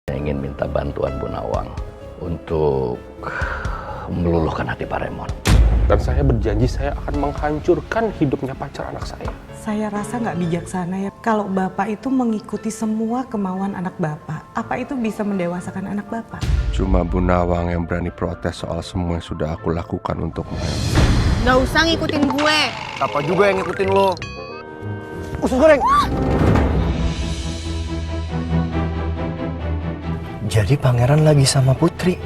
Saya ingin minta bantuan Bu Nawang untuk meluluhkan hati Pak Remon. Dan saya berjanji saya akan menghancurkan hidupnya pacar anak saya. Saya rasa nggak bijaksana ya kalau Bapak itu mengikuti semua kemauan anak Bapak. Apa itu bisa mendewasakan anak Bapak? Cuma Bu Nawang yang berani protes soal semua yang sudah aku lakukan untukmu. Nggak usah ngikutin gue. Apa juga yang ngikutin lo? Usus goreng! Jadi pangeran lagi sama Putri.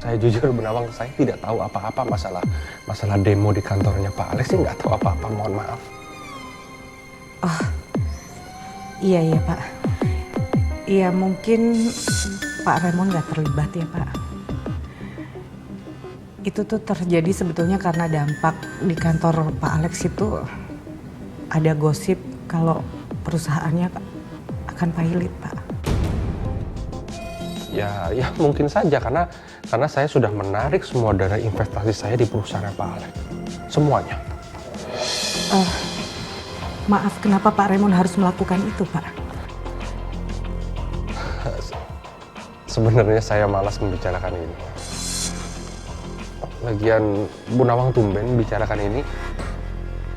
Saya jujur Bu Nawang, saya tidak tahu apa-apa masalah demo di kantornya Pak Alex. Saya nggak tahu apa-apa, mohon maaf. Oh, iya Pak. Iya mungkin Pak Remon nggak terlibat ya Pak. Itu tuh terjadi sebetulnya karena dampak di kantor Pak Alex itu ada gosip kalau perusahaannya akan pailit Pak. Ya mungkin saja karena saya sudah menarik semua dana investasi saya di perusahaan Pak Alex. Semuanya. Maaf, kenapa Pak Remon harus melakukan itu Pak? Sebenarnya saya malas membicarakan ini. Lagian Bu Nawang tumben bicarakan ini.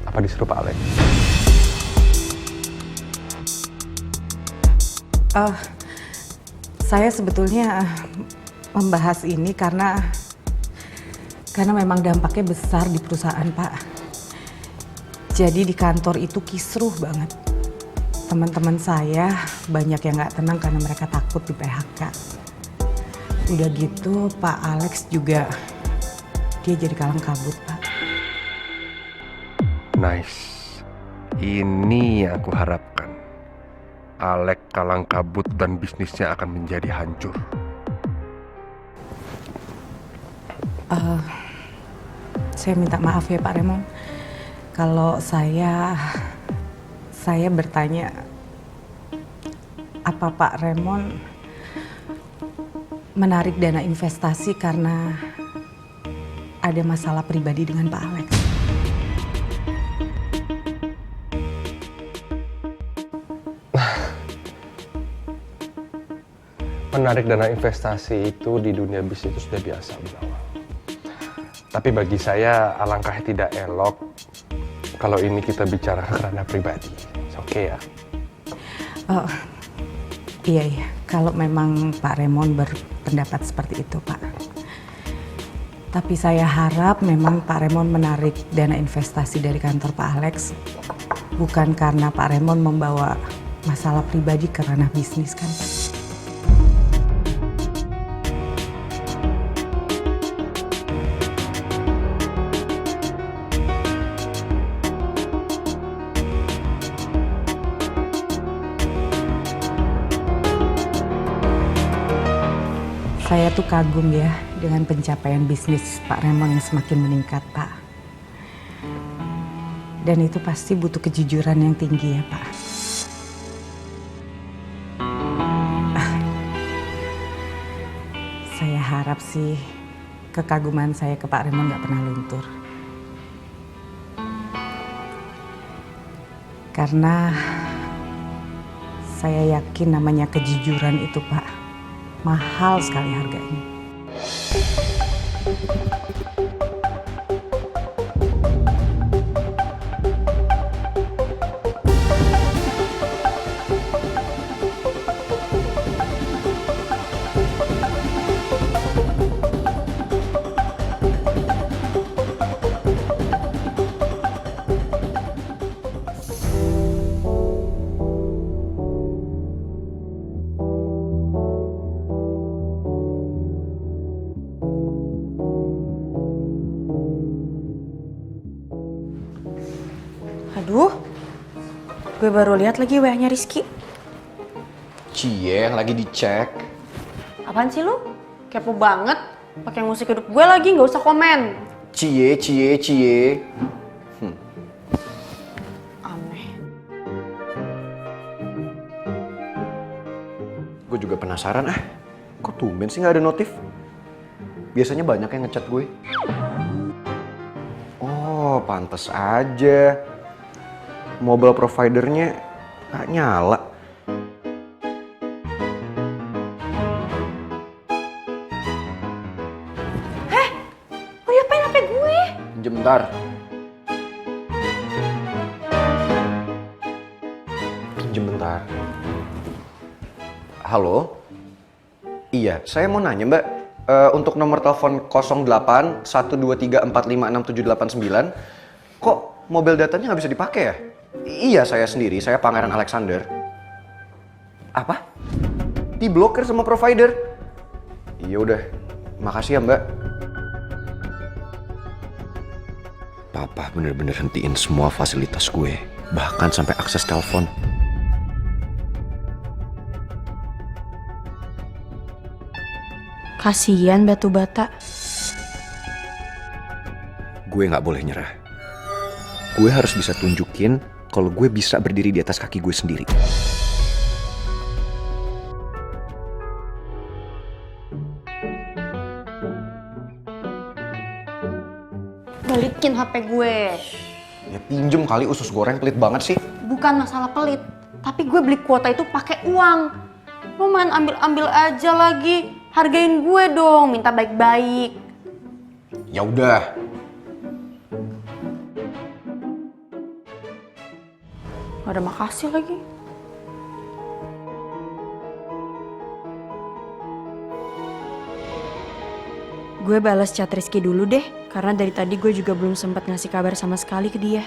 Apa disuruh Pak Alex? Saya sebetulnya membahas ini karena memang dampaknya besar di perusahaan Pak. Jadi di kantor itu kisruh banget. Teman-teman saya banyak yang nggak tenang karena mereka takut di PHK. Udah gitu Pak Alex juga dia jadi kalang kabut Pak. Nice. Ini yang aku harapkan. Alex kalang kabut dan bisnisnya akan menjadi hancur. Saya minta maaf ya Pak Remon. Kalau saya bertanya, apa Pak Remon menarik dana investasi karena ada masalah pribadi dengan Pak Alex? Menarik dana investasi itu di dunia bisnis itu sudah biasa, Bu Nawang. Tapi bagi saya alangkah tidak elok kalau ini kita bicara karena pribadi. Oke ya? Oh, iya. Kalau memang Pak Remon berpendapat seperti itu, Pak. Tapi saya harap memang Pak Remon menarik dana investasi dari kantor Pak Alex bukan karena Pak Remon membawa masalah pribadi ke ranah bisnis kan, Pak? Saya tuh kagum ya dengan pencapaian bisnis Pak Remon yang semakin meningkat, Pak. Dan itu pasti butuh kejujuran yang tinggi ya, Pak. Saya harap sih kekaguman saya ke Pak Remon gak pernah luntur. Karena saya yakin namanya kejujuran itu, Pak, mahal sekali harganya. Aduh, gue baru lihat lagi WA-nya Rizky. Cie yang lagi dicek. Apaan sih lu? Kepo banget. Pakai musik hidup gue lagi, nggak usah komen. Cie. Aneh. Gue juga penasaran kok tumben sih nggak ada notif? Biasanya banyak yang ngechat gue. Oh, pantes aja. mobile providernya nggak nyala. Lo diapain HP gue? Pinjem bentar. Pinjem bentar. Halo? Iya, saya mau nanya mbak. Untuk nomor telepon 08 123 45 6789, kok mobil datanya nggak bisa dipakai ya? Iya, saya sendiri, saya Pangeran Alexander. Apa? Diblokir sama provider? Iya udah, makasih ya mbak. Papa bener-bener hentiin semua fasilitas gue, bahkan sampai akses telepon. Kasian batu bata. Gue nggak boleh nyerah. Gue harus bisa tunjukin kalau gue bisa berdiri di atas kaki gue sendiri. Balikin HP gue. Ya pinjem kali, usus goreng pelit banget sih. Bukan masalah pelit, tapi gue beli kuota itu pakai uang. Lo main ambil-ambil aja lagi. Hargain gue dong, minta baik-baik. Ya udah. Gak ada makasih lagi. Gue balas chat Rizky dulu deh, karena dari tadi gue juga belum sempat ngasih kabar sama sekali ke dia.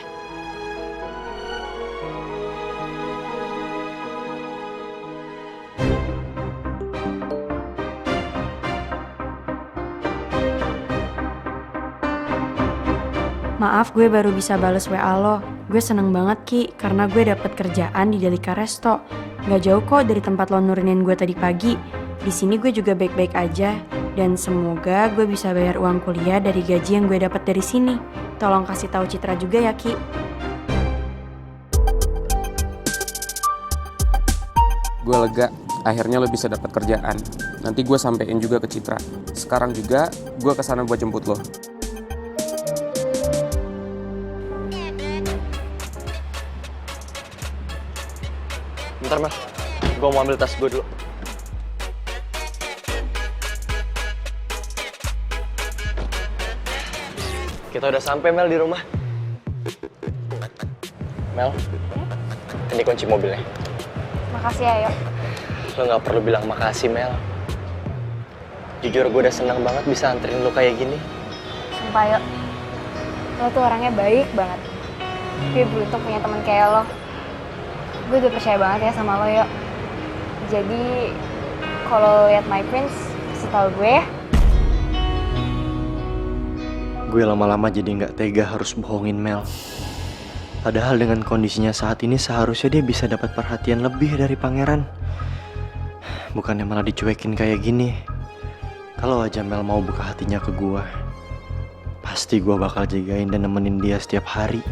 Maaf gue baru bisa bales WA lo. Gue seneng banget Ki, karena gue dapet kerjaan di Delika Resto. Gak jauh kok dari tempat lo nurunin gue tadi pagi. Di sini gue juga baik-baik aja. Dan semoga gue bisa bayar uang kuliah dari gaji yang gue dapat dari sini. Tolong kasih tahu Citra juga ya Ki. Gue lega, akhirnya lo bisa dapat kerjaan. Nanti gue sampein juga ke Citra. Sekarang juga gue kesana buat jemput lo. Bentar Mel, gue mau ambil tas gue dulu. Kita udah sampai Mel di rumah. Mel, ini kunci mobilnya. Makasih ya, Yo. Lo gak perlu bilang makasih Mel. Jujur gue udah seneng banget bisa anterin lo kayak gini. Sumpah, Yo. Lo tuh orangnya baik banget. Gue beruntung punya teman kayak lo. Gue udah percaya banget ya sama lo, Yo. Jadi, kalau lihat My Prince, kasih tau gue ya. Gue lama-lama jadi gak tega harus bohongin Mel. Padahal dengan kondisinya saat ini seharusnya dia bisa dapat perhatian lebih dari pangeran. Bukannya malah dicuekin kayak gini. Kalau aja Mel mau buka hatinya ke gue, pasti gue bakal jagain dan nemenin dia setiap hari.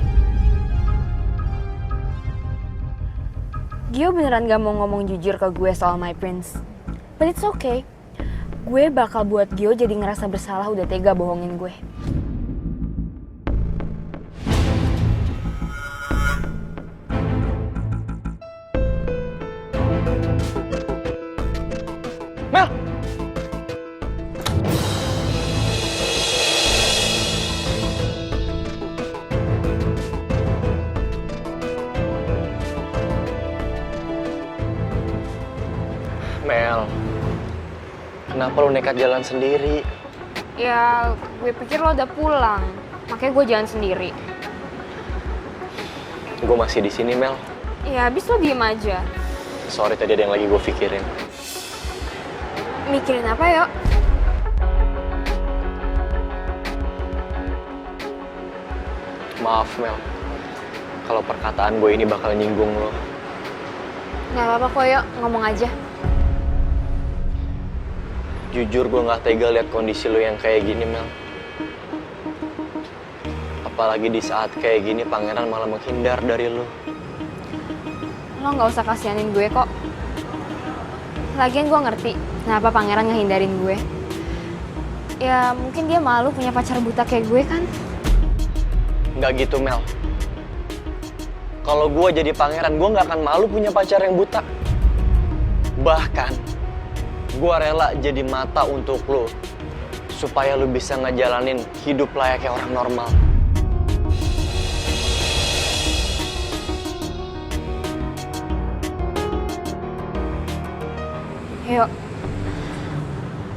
Gio beneran gak mau ngomong jujur ke gue soal My Prince. But it's okay. Gue bakal buat Gio jadi ngerasa bersalah udah tega bohongin gue. Mel! Mel, kenapa lo nekat jalan sendiri? Ya, gue pikir lo udah pulang. Makanya gue jalan sendiri. Gue masih di sini Mel. Ya, abis lo diem aja. Sorry tadi ada yang lagi gue pikirin. Mikirin apa, Yo? Maaf Mel, kalau perkataan gue ini bakal nyinggung lo. Gak apa-apa kok, Yo. Ngomong aja. Jujur gue gak tega lihat kondisi lo yang kayak gini Mel. Apalagi di saat kayak gini pangeran malah menghindar dari lo. Lo gak usah kasihanin gue kok. Lagian gue ngerti kenapa pangeran ngehindarin gue. Ya mungkin dia malu punya pacar buta kayak gue kan. Nggak gitu Mel. Kalau gue jadi pangeran, gue nggak akan malu punya pacar yang buta. Bahkan, gue rela jadi mata untuk lo, supaya lo bisa ngejalanin hidup layaknya orang normal. Yuk,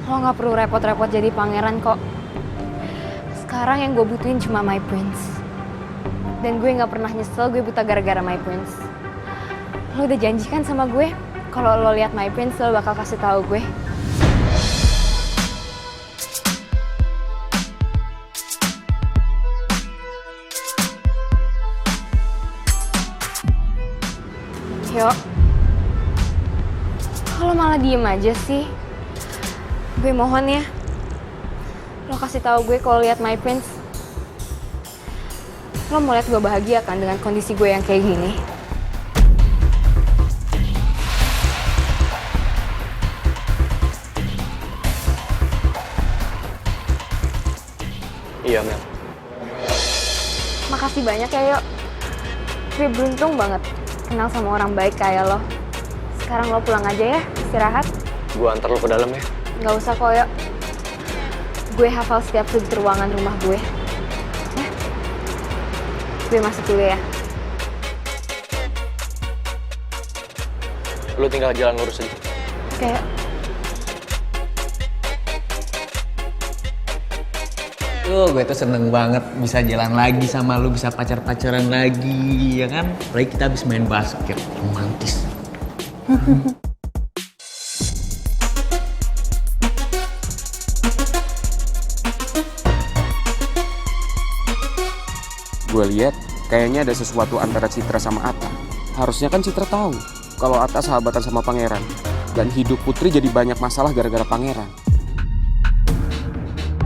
lo gak perlu repot-repot jadi pangeran kok. Sekarang yang gue butuhin cuma my prince. Dan gue gak pernah nyesel gue buta gara-gara my prince. Lo udah janjikan sama gue, kalau lo lihat my prince lo bakal kasih tahu gue. Yuk. Kalau malah diem aja sih, gue mohon ya, lo kasih tahu gue kalau lihat my prince. Lo mau lihat gue bahagia kan dengan kondisi gue yang kayak gini? Iya, Mel. Makasih banyak ya, Yuk. Gue beruntung banget kenal sama orang baik kayak lo. Sekarang lo pulang aja ya, istirahat. Gue antar lo ke dalam ya. Gak usah kok, Yuk. Gue hafal setiap sudut ruangan rumah gue. Ya. Gue masuk dulu ya. Lo tinggal jalan lurus aja. Oke, Yuk. Gue tuh seneng banget bisa jalan lagi sama lu, bisa pacar-pacaran lagi, ya kan? Apalagi kita habis main basket, romantis. Gue lihat kayaknya ada sesuatu antara Citra sama Atta. Harusnya kan Citra tahu kalau Atta sahabatan sama pangeran. Dan hidup Putri jadi banyak masalah gara-gara pangeran.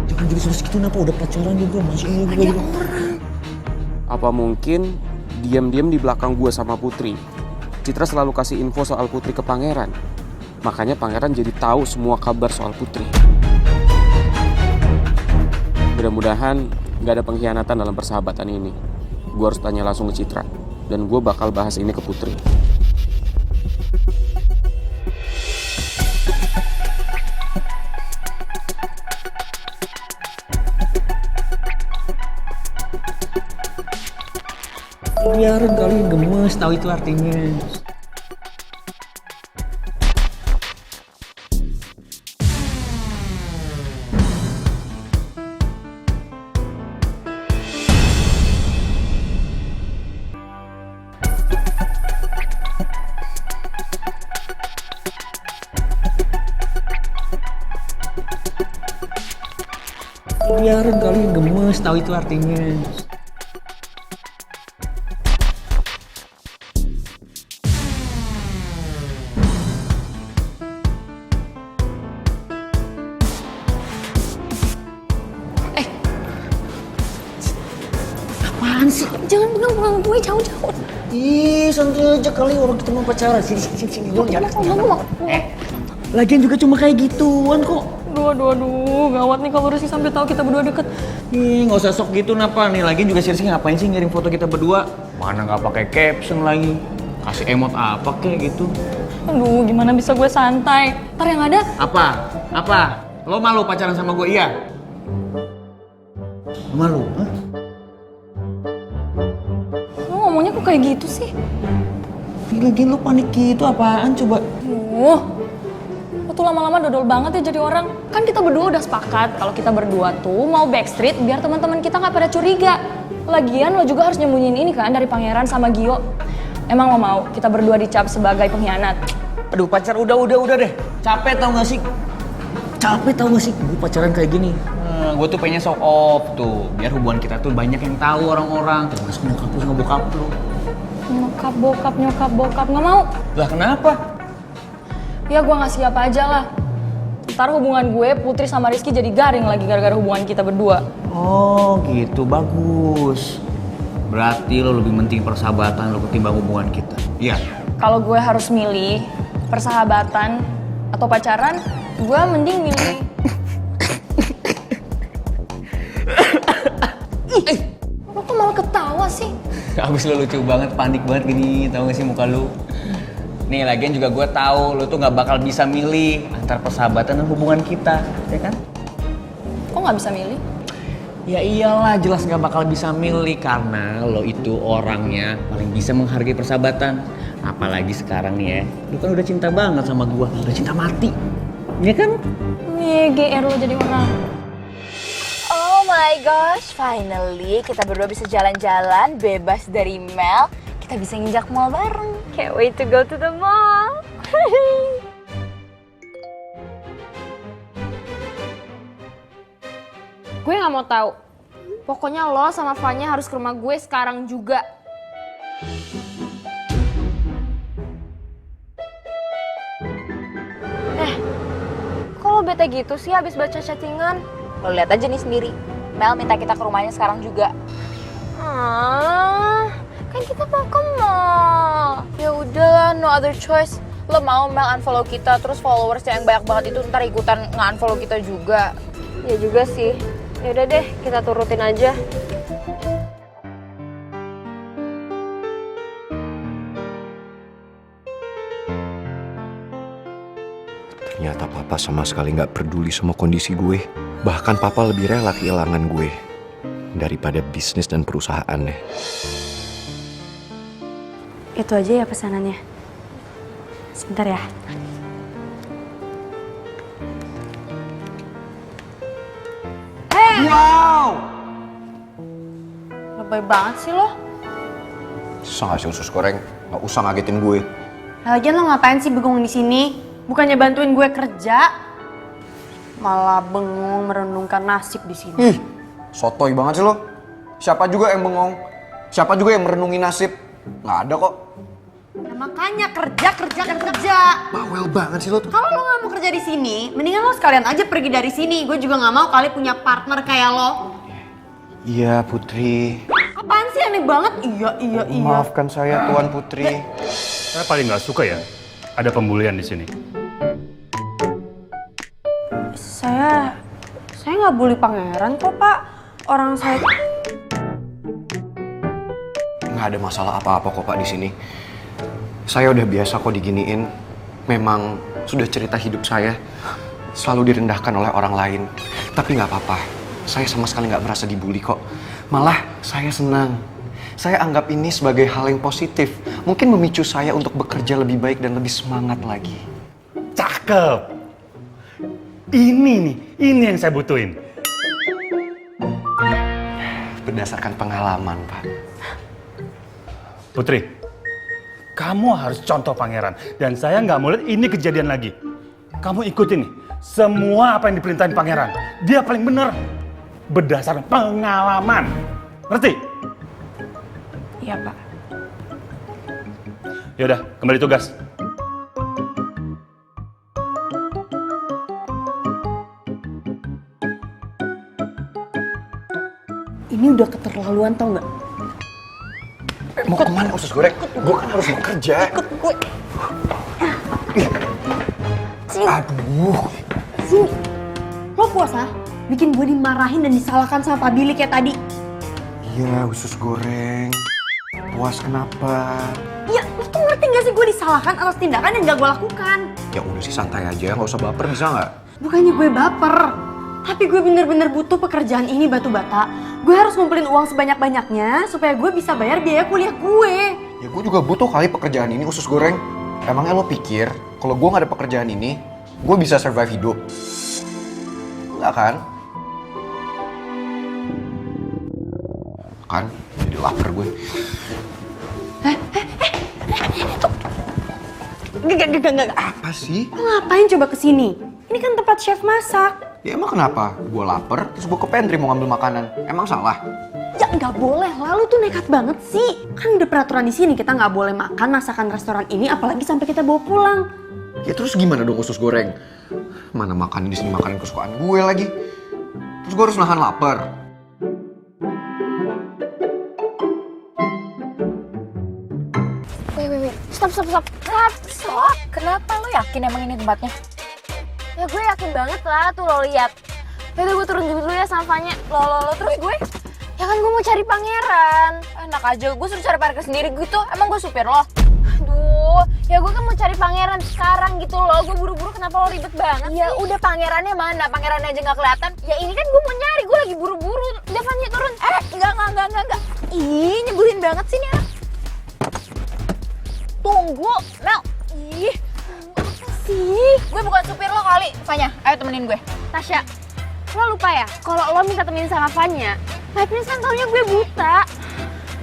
Jangan jadi serius gitu, kenapa udah pacaran juga masih juga. Apa mungkin diam-diam di belakang gue sama Putri, Citra selalu kasih info soal Putri ke pangeran. Makanya pangeran jadi tahu semua kabar soal Putri. Mudah-mudahan gak ada pengkhianatan dalam persahabatan ini. Gue harus tanya langsung ke Citra. Dan gue bakal bahas ini ke Putri. Biarin kali gemes, tahu itu artinya. Biarin kali gemes, tahu itu artinya. Apaan sih? Jangan pegang gue jauh-jauh. Ih, santai aja kali, orang kita mau pacaran. Sini dulu, jangan. Mau. Lagian juga cuma kayak gituan kok. Aduh, gawat nih kalau Rizky sampai tahu kita berdua deket. Ih, nggak usah sok gitu napa nih. Lagian juga Rizky ngapain sih ngirim foto kita berdua? Mana nggak pakai caption lagi. Kasih emot apa kayak gitu. Aduh, gimana bisa gue santai? Ntar yang ada, Apa? Lo malu pacaran sama gue, iya? Malu? Hah? lo ngomongnya kok kayak gitu sih? Lagi lo panik gitu, apaan coba? Lo tuh lama-lama dodol banget ya jadi orang. Kan kita berdua udah sepakat kalau kita berdua tuh mau backstreet biar teman-teman kita nggak pada curiga. Lagian lo juga harus nyembunyiin ini kan dari pangeran sama Gio. Emang lo mau kita berdua dicap sebagai pengkhianat? Aduh pacar, udah deh. Capek tau gak sih? Gue pacaran kayak gini. Gue tuh pengen show off tuh. Biar hubungan kita tuh banyak yang tahu orang-orang. Termasuk nyokap lu sama bokap lu. Nyokap bokap nggak mau. Lah kenapa? Ya gue nggak siap aja lah. Ntar hubungan gue Putri sama Rizky jadi garing lagi gara-gara hubungan kita berdua. Oh gitu, bagus. Berarti lo lebih penting persahabatan lo ketimbang hubungan kita. Iya. Kalau gue harus milih persahabatan atau pacaran, gue mending milih. Lo kok malah ketawa sih? Abis lu lucu banget, panik banget gini, tau gak sih muka lu? Nih lagian juga gue tahu lu tuh nggak bakal bisa milih antar persahabatan dan hubungan kita, ya kan? Kok nggak bisa milih? Ya iyalah, jelas nggak bakal bisa milih karena lo itu orangnya paling bisa menghargai persahabatan. Apalagi sekarang nih ya, lu kan udah cinta banget sama gue, udah cinta mati, ya kan? Nih GR lo jadi orang. Oh my gosh, finally kita berdua bisa jalan-jalan bebas dari Mel. Kita bisa nginjak mall bareng. Can't wait to go to the mall. Gue nggak mau tahu. Pokoknya lo sama Fanya harus ke rumah gue sekarang juga. Kok lo bete gitu sih habis baca chattingan? Lo lihat aja nih sendiri. Mel minta kita ke rumahnya sekarang juga. Kan kita mau ke mall. Ya udahlah, no other choice. Lo mau Mel unfollow kita, terus followersnya yang banyak banget itu ntar ikutan nge-unfollow kita juga. Ya juga sih. Ya udah deh, kita turutin aja. Ternyata papa sama sekali nggak peduli sama kondisi gue. Bahkan papa lebih rela kehilangan gue daripada bisnis dan perusahaannya. Itu aja ya pesanannya. Sebentar ya. Wow! Lebay banget sih lo. Susah nggak sih usus goreng? Nggak usah ngagetin gue. Lagian lo ngapain sih bengong di sini? Bukannya bantuin gue kerja? Malah bengong merenungkan nasib di sini. Sotoy banget sih lo. Siapa juga yang bengong? Siapa juga yang merenungi nasib? Nggak ada kok. Ya makanya kerja. Bawel banget sih lo tuh. Kalau lo nggak mau kerja di sini, mendingan lo sekalian aja pergi dari sini. Gue juga nggak mau kali punya partner kayak lo. Iya Putri. Apaan sih aneh banget? Iya. Maafkan saya Tuan Putri. Saya paling nggak suka ya ada pembulian di sini. Saya nggak bully pangeran kok Pak. Orang saya Nggak ada masalah apa-apa kok Pak di sini. Saya udah biasa kok diginiin. Memang sudah cerita hidup saya selalu direndahkan oleh orang lain. Tapi nggak apa-apa. Saya sama sekali nggak merasa dibully kok. Malah saya senang. Saya anggap ini sebagai hal yang positif. Mungkin memicu saya untuk bekerja lebih baik dan lebih semangat lagi. Cakep. Ini yang saya butuhin. Berdasarkan pengalaman, Pak. Putri, kamu harus contoh pangeran. Dan saya nggak mau lihat ini kejadian lagi. Kamu ikutin nih, semua apa yang diperintahin pangeran. Dia paling bener. Berdasarkan pengalaman. Ngerti? Iya Pak. Yaudah, kembali tugas. Ini udah keterlaluan tau nggak? Mau kemana usus goreng? Gue kan harus bekerja. Ikut gue. Sini. Aduh. Sini. Lo puasa? Bikin gue dimarahin dan disalahkan sama Pak Billy kayak tadi. Iya usus goreng. Puas kenapa? Ya, lo tuh ngerti gak sih gue disalahkan atas tindakan yang gak gue lakukan? Ya udah sih santai aja, nggak usah baper bisa nggak? Bukannya gue baper, tapi gue bener-bener butuh pekerjaan ini batu bata. Gue harus ngumpulin uang sebanyak-banyaknya supaya gue bisa bayar biaya kuliah gue. Ya gue juga butuh kali pekerjaan ini usus goreng. Emangnya lo pikir kalau gue nggak ada pekerjaan ini, gue bisa survive hidup? Enggak kan? Kan? Jadi lapar gue. Gak. Apa sih? Lo ngapain coba kesini? Ini kan tempat chef masak. Ya emang kenapa? Gue lapar, terus gue ke pantry mau ngambil makanan. Emang salah? Ya nggak boleh, lalu tuh nekat banget sih. Kan udah peraturan di sini kita nggak boleh makan masakan restoran ini, apalagi sampai kita bawa pulang. Ya terus gimana dong usus goreng? Mana makan di sini makanan kesukaan gue lagi. Terus gue harus nahan lapar. Wait. Stop. Kenapa lo yakin emang ini tempatnya? Ya gue yakin banget lah tuh lo lihat. Ya udah gue turun dulu ya sama Fanya. Lo terus gue. Ya kan gue mau cari pangeran. Enak aja, gue suruh cari parkir sendiri gitu. Emang gue supir lo? Aduh, ya gue kan mau cari pangeran sekarang gitu loh. Gue buru-buru, kenapa lo ribet banget? Ya udah, pangerannya mana? Pangerannya aja nggak kelihatan. Ya ini kan gue mau nyari, gue lagi buru-buru. Udah Fanny turun. Enggak. Ih, nyebelin banget sih nih anak. Tunggu, Mel. Ih, apa sih? Gue bukan supir lo kali. Fanya, ayo temenin gue. Tasya, lo lupa ya? Kalau lo minta temenin sama Fanya, My Prince kan taunya gue buta.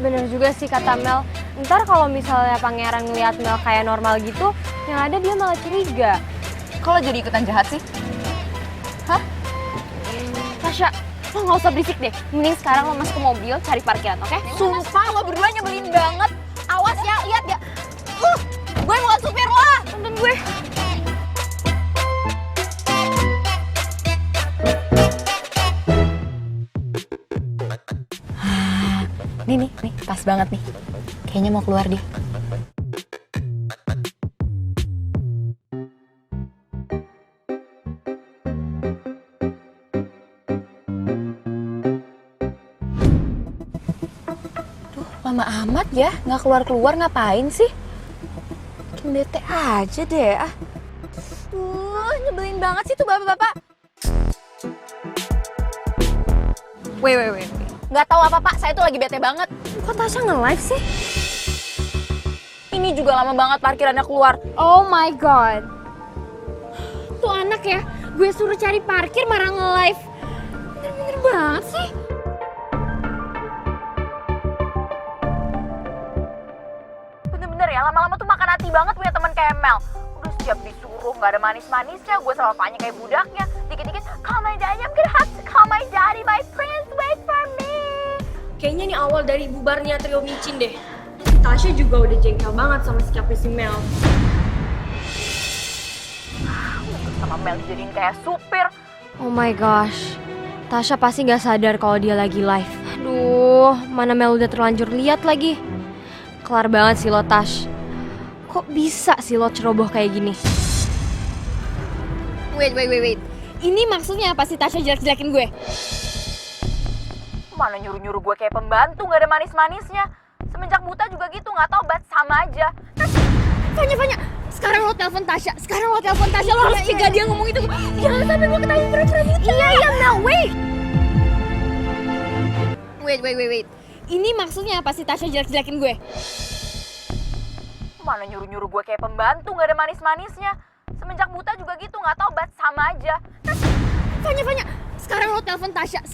Bener juga sih kata Mel. Ntar kalau misalnya pangeran ngeliat Mel kayak normal gitu, yang ada dia malah curiga. Kalau jadi ikutan jahat sih? Hah? Tasya, lo gak usah berisik deh. Mending sekarang lo masuk ke mobil cari parkiran, oke? Sumpah lo berdua nyebelin banget. Awas ya, lihat ya. Gue bukan supir lo. Tuntun gue. Nih, pas banget nih. Kayaknya mau keluar dia. Duh, lama amat ya. Nggak keluar-keluar ngapain sih? Bikin bete aja deh. Nyebelin banget sih tuh bapak-bapak. Wait. Nggak tahu apa Pak, saya tuh lagi bete banget. Kok Tasya nge-live sih? Ini juga lama banget parkirannya keluar. Oh my god. Tuh anak ya, gue suruh cari parkir marah nge-live. Bener-bener banget sih. Bener-bener ya, lama-lama tuh makan hati banget punya temen kayak Mel. Udah setiap disuruh nggak ada manis-manisnya, gue sama Fanya kayak budaknya. Dikit-dikit, call my daddy, I'm gonna have to call my daddy, my prince, wait for me. Kayaknya nih awal dari bubarnya trio micin deh. Si Tasya juga udah jengkel banget sama sikapnya si Mel. Sama Mel dijadiin kayak supir. Oh my gosh. Tasya pasti gak sadar kalau dia lagi live. Aduh, mana Mel udah terlanjur lihat lagi. Kelar banget sih lo, Tash. Kok bisa sih lo ceroboh kayak gini? Wait. Ini maksudnya apa sih Tasya jelek-jelekin gue? Mana nyuruh-nyuruh gue kayak pembantu, gak ada manis-manisnya. Semenjak buta juga gitu, gak tau bat sama aja. Fanya, sekarang lo telepon Tasya. Lo harus cegah dia ngomong itu. Jangan sampai gue ketahuan pura-pura buta. Iya, Mel, wait. Ini maksudnya apa sih Tasya jelek-jelekin gue? Mana nyuruh-nyuruh gue kayak pembantu, gak ada manis-manisnya. Semenjak buta juga gitu, gak tau bat sama aja. Fanya, sekarang lo telepon Tasya.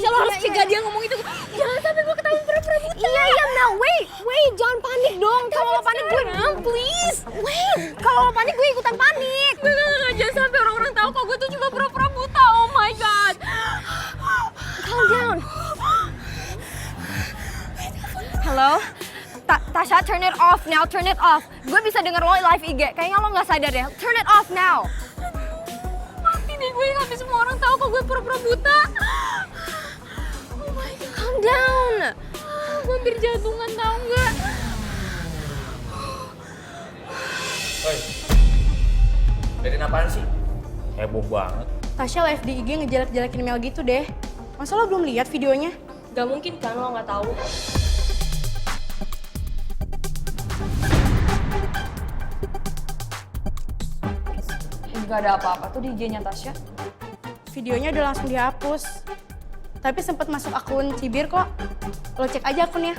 Lo harus cegah dia ngomong itu. Jangan sampai gue ketahuan pura-pura buta. Iya, Mel, wait, jangan panik dong. Kalau lo panik gue, please. Wait, kalau lo panik gue ikutan panik. Gak, jangan sampai orang-orang tahu kalau gue tuh cuma pura-pura buta. Oh my god. Calm down. Halo? Tasya, turn it off now, turn it off. Gue bisa denger lo live IG, kayaknya lo gak sadar ya. Turn it off now. Ini gue nggak semua orang tahu kok gue pura-pura buta. Oh my god. Calm down. Gue hampir jantungan tau nggak? Oi, dari apaan sih? Heboh banget. Tasya live di IG ngejelek-jelekin Mel gitu deh. Masa lo belum lihat videonya? Gak mungkin kan lo gak tahu. Gak ada apa-apa tuh di IG-nya Tasya. Videonya udah langsung dihapus. Tapi sempet masuk akun Cibir kok. Lo cek aja akunnya.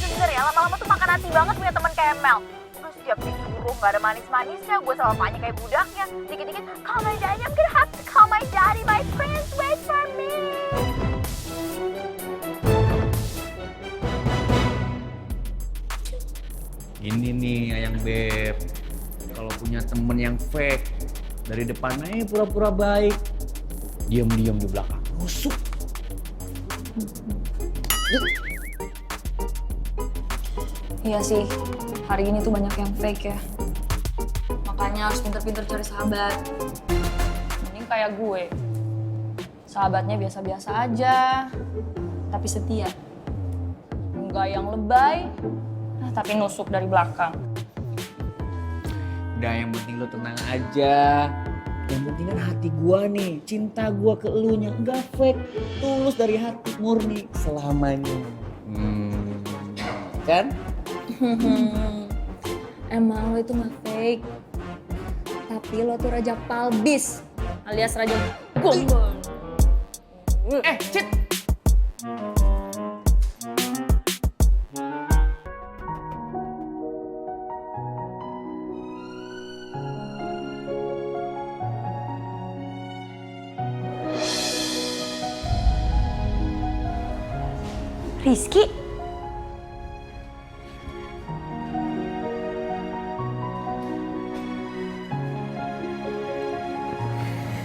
Bener ya, lama-lama tuh makan hati banget punya temen kayak Mel. Udah setiap disuruh gak ada manis-manisnya, gue sama Fanya kayak budaknya. Dikit-dikit, call my daddy, I'm gonna have to call my daddy, my prince, wait for me. Gini nih Ayang Beb, kalau punya temen yang fake, dari depannya pura-pura baik, diam-diam di belakang rusuk. Iya sih, hari ini tuh banyak yang fake ya. Makanya harus pinter-pinter cari sahabat. Mending kayak gue. Sahabatnya biasa-biasa aja, tapi setia. Enggak yang lebay, tapi nusuk dari belakang. Udah, yang penting lo tenang aja. Yang penting kan hati gua nih, cinta gua ke elunya enggak fake, tulus dari hati murni selamanya. Kan? Emang lo itu mah fake. Tapi lo tuh Raja Palbis alias Raja Gombal. Cit! Rizky?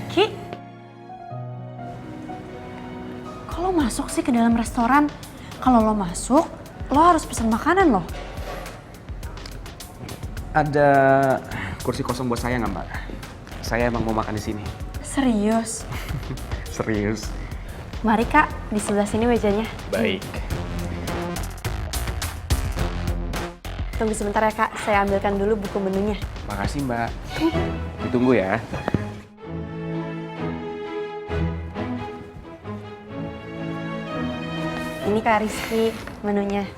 Ki? Kok lo masuk sih ke dalam restoran? Kalau lo masuk, lo harus pesan makanan loh. Ada kursi kosong buat saya nggak, Mbak? Saya emang mau makan di sini. Serius? Serius. Mari Kak, di sebelah sini mejanya. Baik. Tunggu sebentar ya Kak, saya ambilkan dulu buku menunya. Makasih, Mbak. Ditunggu ya. Ini Kak Rizky, menunya.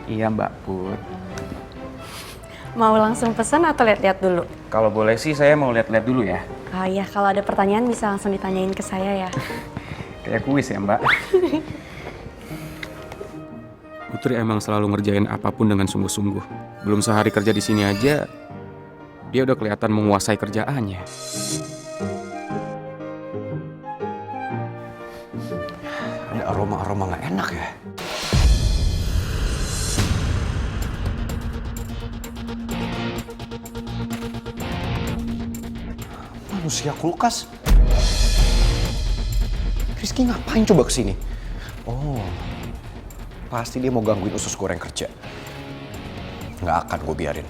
Iya, Mbak Put. Mau langsung pesan atau lihat-lihat dulu? Kalau boleh sih saya mau lihat-lihat dulu ya. Oh iya, kalau ada pertanyaan bisa langsung ditanyain ke saya ya. Kayak kuis ya, Mbak. Putri emang selalu ngerjain apapun dengan sungguh-sungguh. Belum sehari kerja di sini aja, dia udah kelihatan menguasai kerjaannya. Ada aroma-aroma nggak enak ya. Manusia kulkas. Rizky ngapain coba kesini? Oh, pasti dia mau gangguin usus goreng kerja. Nggak akan gue biarin.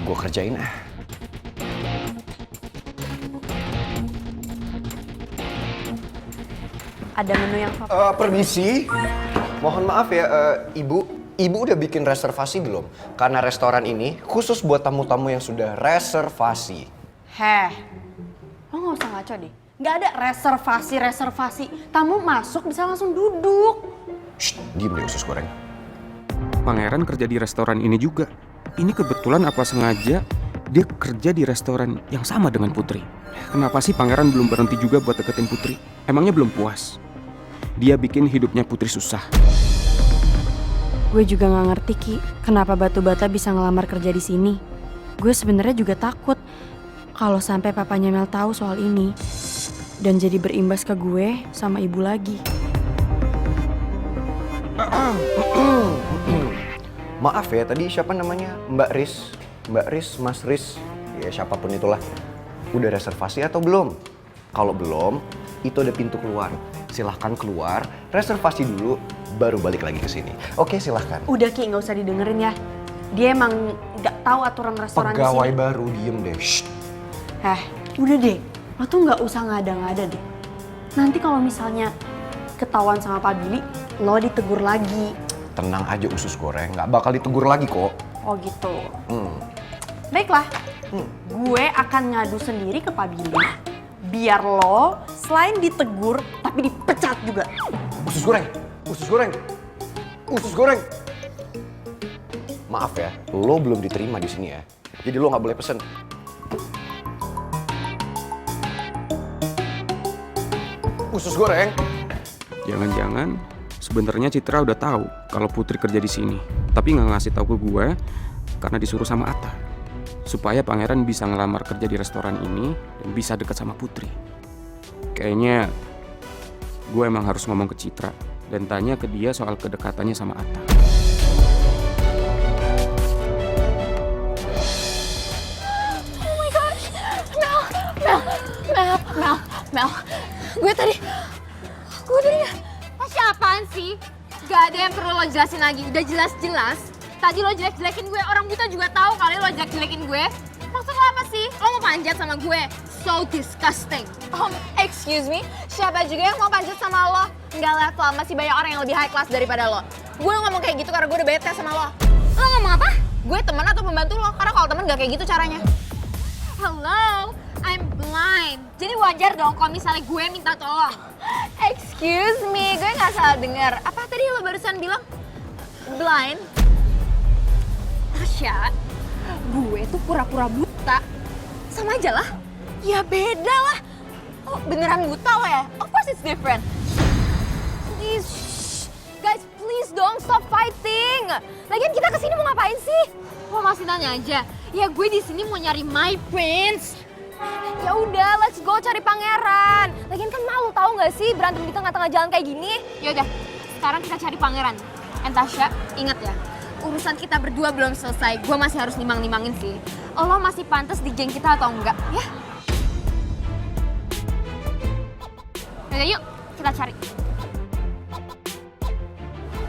Gue kerjain ah. Ada menu yang favorit. Permisi, mohon maaf ya, Ibu udah bikin reservasi belum? Karena restoran ini khusus buat tamu-tamu yang sudah reservasi. Heh, lo nggak usah ngaco deh. Nggak ada reservasi. Tamu masuk bisa langsung duduk. Shh, diem deh usus goreng. Pangeran kerja di restoran ini juga. Ini kebetulan apa sengaja dia kerja di restoran yang sama dengan Putri. Kenapa sih Pangeran belum berhenti juga buat deketin Putri? Emangnya belum puas? Dia bikin hidupnya Putri susah. Gue juga nggak ngerti Ki, kenapa Batu Bata bisa ngelamar kerja di sini. Gue sebenarnya juga takut kalau sampai papanya Mel tahu soal ini dan jadi berimbas ke gue sama ibu lagi. Maaf ya, tadi siapa namanya? Mbak Riz, Mas Riz, ya siapapun itulah. Udah reservasi atau belum? Kalau belum, itu ada pintu keluar. Silahkan keluar, reservasi dulu, baru balik lagi ke sini. Oke, silahkan. Udah Ki, nggak usah didengerin ya. Dia emang nggak tahu aturan restoran di sini. Pegawai baru, diem deh. Shh. Udah deh, lo tuh nggak usah ngada-ngada deh. Nanti kalau misalnya ketahuan sama Pak Billy, lo ditegur lagi. Tenang aja usus goreng, nggak bakal ditegur lagi kok. Oh gitu. Baiklah, gue akan ngadu sendiri ke Pak Billy. Biar lo selain ditegur, tapi dipecat juga. Usus goreng. Maaf ya, lo belum diterima di sini ya. Jadi lo nggak boleh pesen. Usus goreng. Jangan-jangan sebenarnya Citra udah tahu kalau Putri kerja di sini, tapi nggak ngasih tahu ke gue karena disuruh sama Atta. Supaya Pangeran bisa ngelamar kerja di restoran ini dan bisa dekat sama Putri. Kayaknya gue emang harus ngomong ke Citra dan tanya ke dia soal kedekatannya sama Atta. Oh my gosh, Mel, gue tadi apaan sih? Gak ada yang perlu lo jelasin lagi, udah jelas-jelas. Tadi lo jelek-jelekin gue, orang buta juga tahu kali lo jelek-jelekin gue. Maksud lo apa sih? Lo mau panjat sama gue? So disgusting. Excuse me, siapa juga yang mau panjat sama lo? Enggak level, masih banyak orang yang lebih high class daripada lo. Gue ngomong kayak gitu karena gue udah bete sama lo. Lo ngomong apa? gue teman atau pembantu lo, karena kalau teman gak kayak gitu caranya. Hello, I'm blind. Jadi wajar dong kalau misalnya gue minta tolong. Excuse me, gue gak salah dengar. Apa tadi lo barusan bilang? Blind? Tasya, gue tuh pura-pura buta. Sama aja lah. Ya beda lah. Oh, beneran buta lo ya? Of course it's different. Please, guys, please dong stop fighting. Lagian kita kesini mau ngapain sih? Lo masih nanya aja. Ya gue di sini mau nyari my prince. Ya udah, let's go cari pangeran. Lagian kan malu tahu nggak sih berantem di tengah-tengah jalan kayak gini? Yaudah, sekarang kita cari pangeran. And Tasya, ingat ya, urusan kita berdua belum selesai. Gue masih harus nimang-nimangin sih. Lo masih pantas di geng kita atau enggak, ya? Yaudah yuk, kita cari.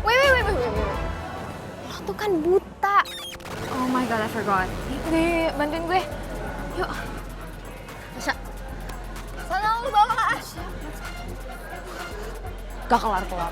Wait. Lo tuh kan buta. Oh my god, I forgot. Nih, bantuin gue. Yuk. Tasya. Sana lu bawa Tasya. Gak kelar-kelar.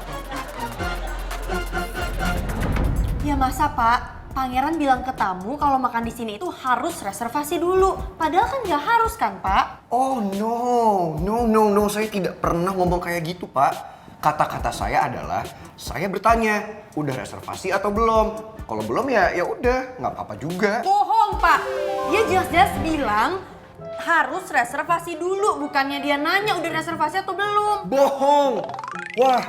Ya masa Pak, pangeran bilang ke tamu kalau makan di sini itu harus reservasi dulu. Padahal kan nggak harus kan Pak? Oh no, saya tidak pernah ngomong kayak gitu Pak. Kata-kata saya adalah, saya bertanya, udah reservasi atau belum? Kalau belum ya udah, nggak apa-apa juga. Bohong Pak, dia jelas-jelas bilang harus reservasi dulu. Bukannya dia nanya udah reservasi atau belum. Bohong! Wah,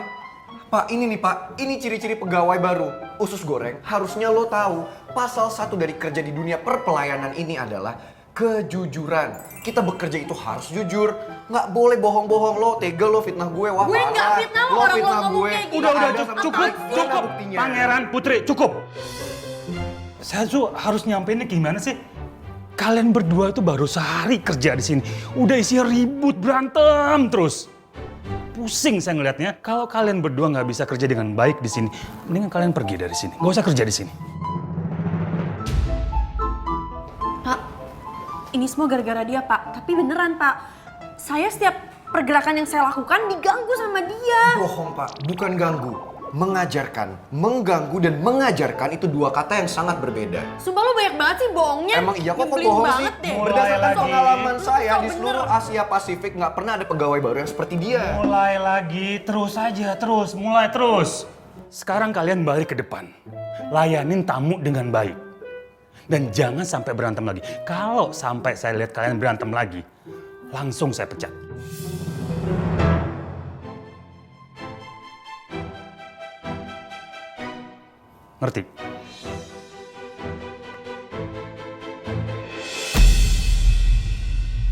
Pak, ini nih Pak, ini ciri-ciri pegawai baru. Usus goreng, harusnya lo tahu, pasal 1 dari kerja di dunia perpelayanan ini adalah kejujuran. Kita bekerja itu harus jujur. Nggak boleh bohong-bohong. Lo tega, lo fitnah gue. Wah, gue nggak parah. fitnah lo, Lo orang fitnah lo ngomong gue. kayak gitu. Udah, Nggak ada sama cukup. sekali. Mana buktinya? Pangeran, Putri, cukup. Saya tuh harus nyampeinnya gimana sih? Kalian berdua itu baru sehari kerja di sini. Udah isi ribut, berantem terus. Pusing saya ngelihatnya. Kalau kalian berdua nggak bisa kerja dengan baik di sini, mendingan kalian pergi dari sini. Nggak usah kerja di sini. Pak, ini semua gara-gara dia Pak. Tapi beneran Pak, saya setiap pergerakan yang saya lakukan diganggu sama dia. Bohong Pak, bukan ganggu. Mengajarkan, mengganggu dan mengajarkan itu dua kata yang sangat berbeda. Sumpah lu banyak banget sih bohongnya. Emang iya kok Nyebelin bohong sih? banget deh. Berdasarkan pengalaman saya Lu di bener. seluruh Asia Pasifik nggak pernah ada pegawai baru yang seperti dia. Mulai lagi, terus aja, mulai terus. Sekarang kalian balik ke depan. Layanin tamu dengan baik. Dan jangan sampai berantem lagi. Kalau sampai saya lihat kalian berantem lagi, langsung saya pecat. Ngerti?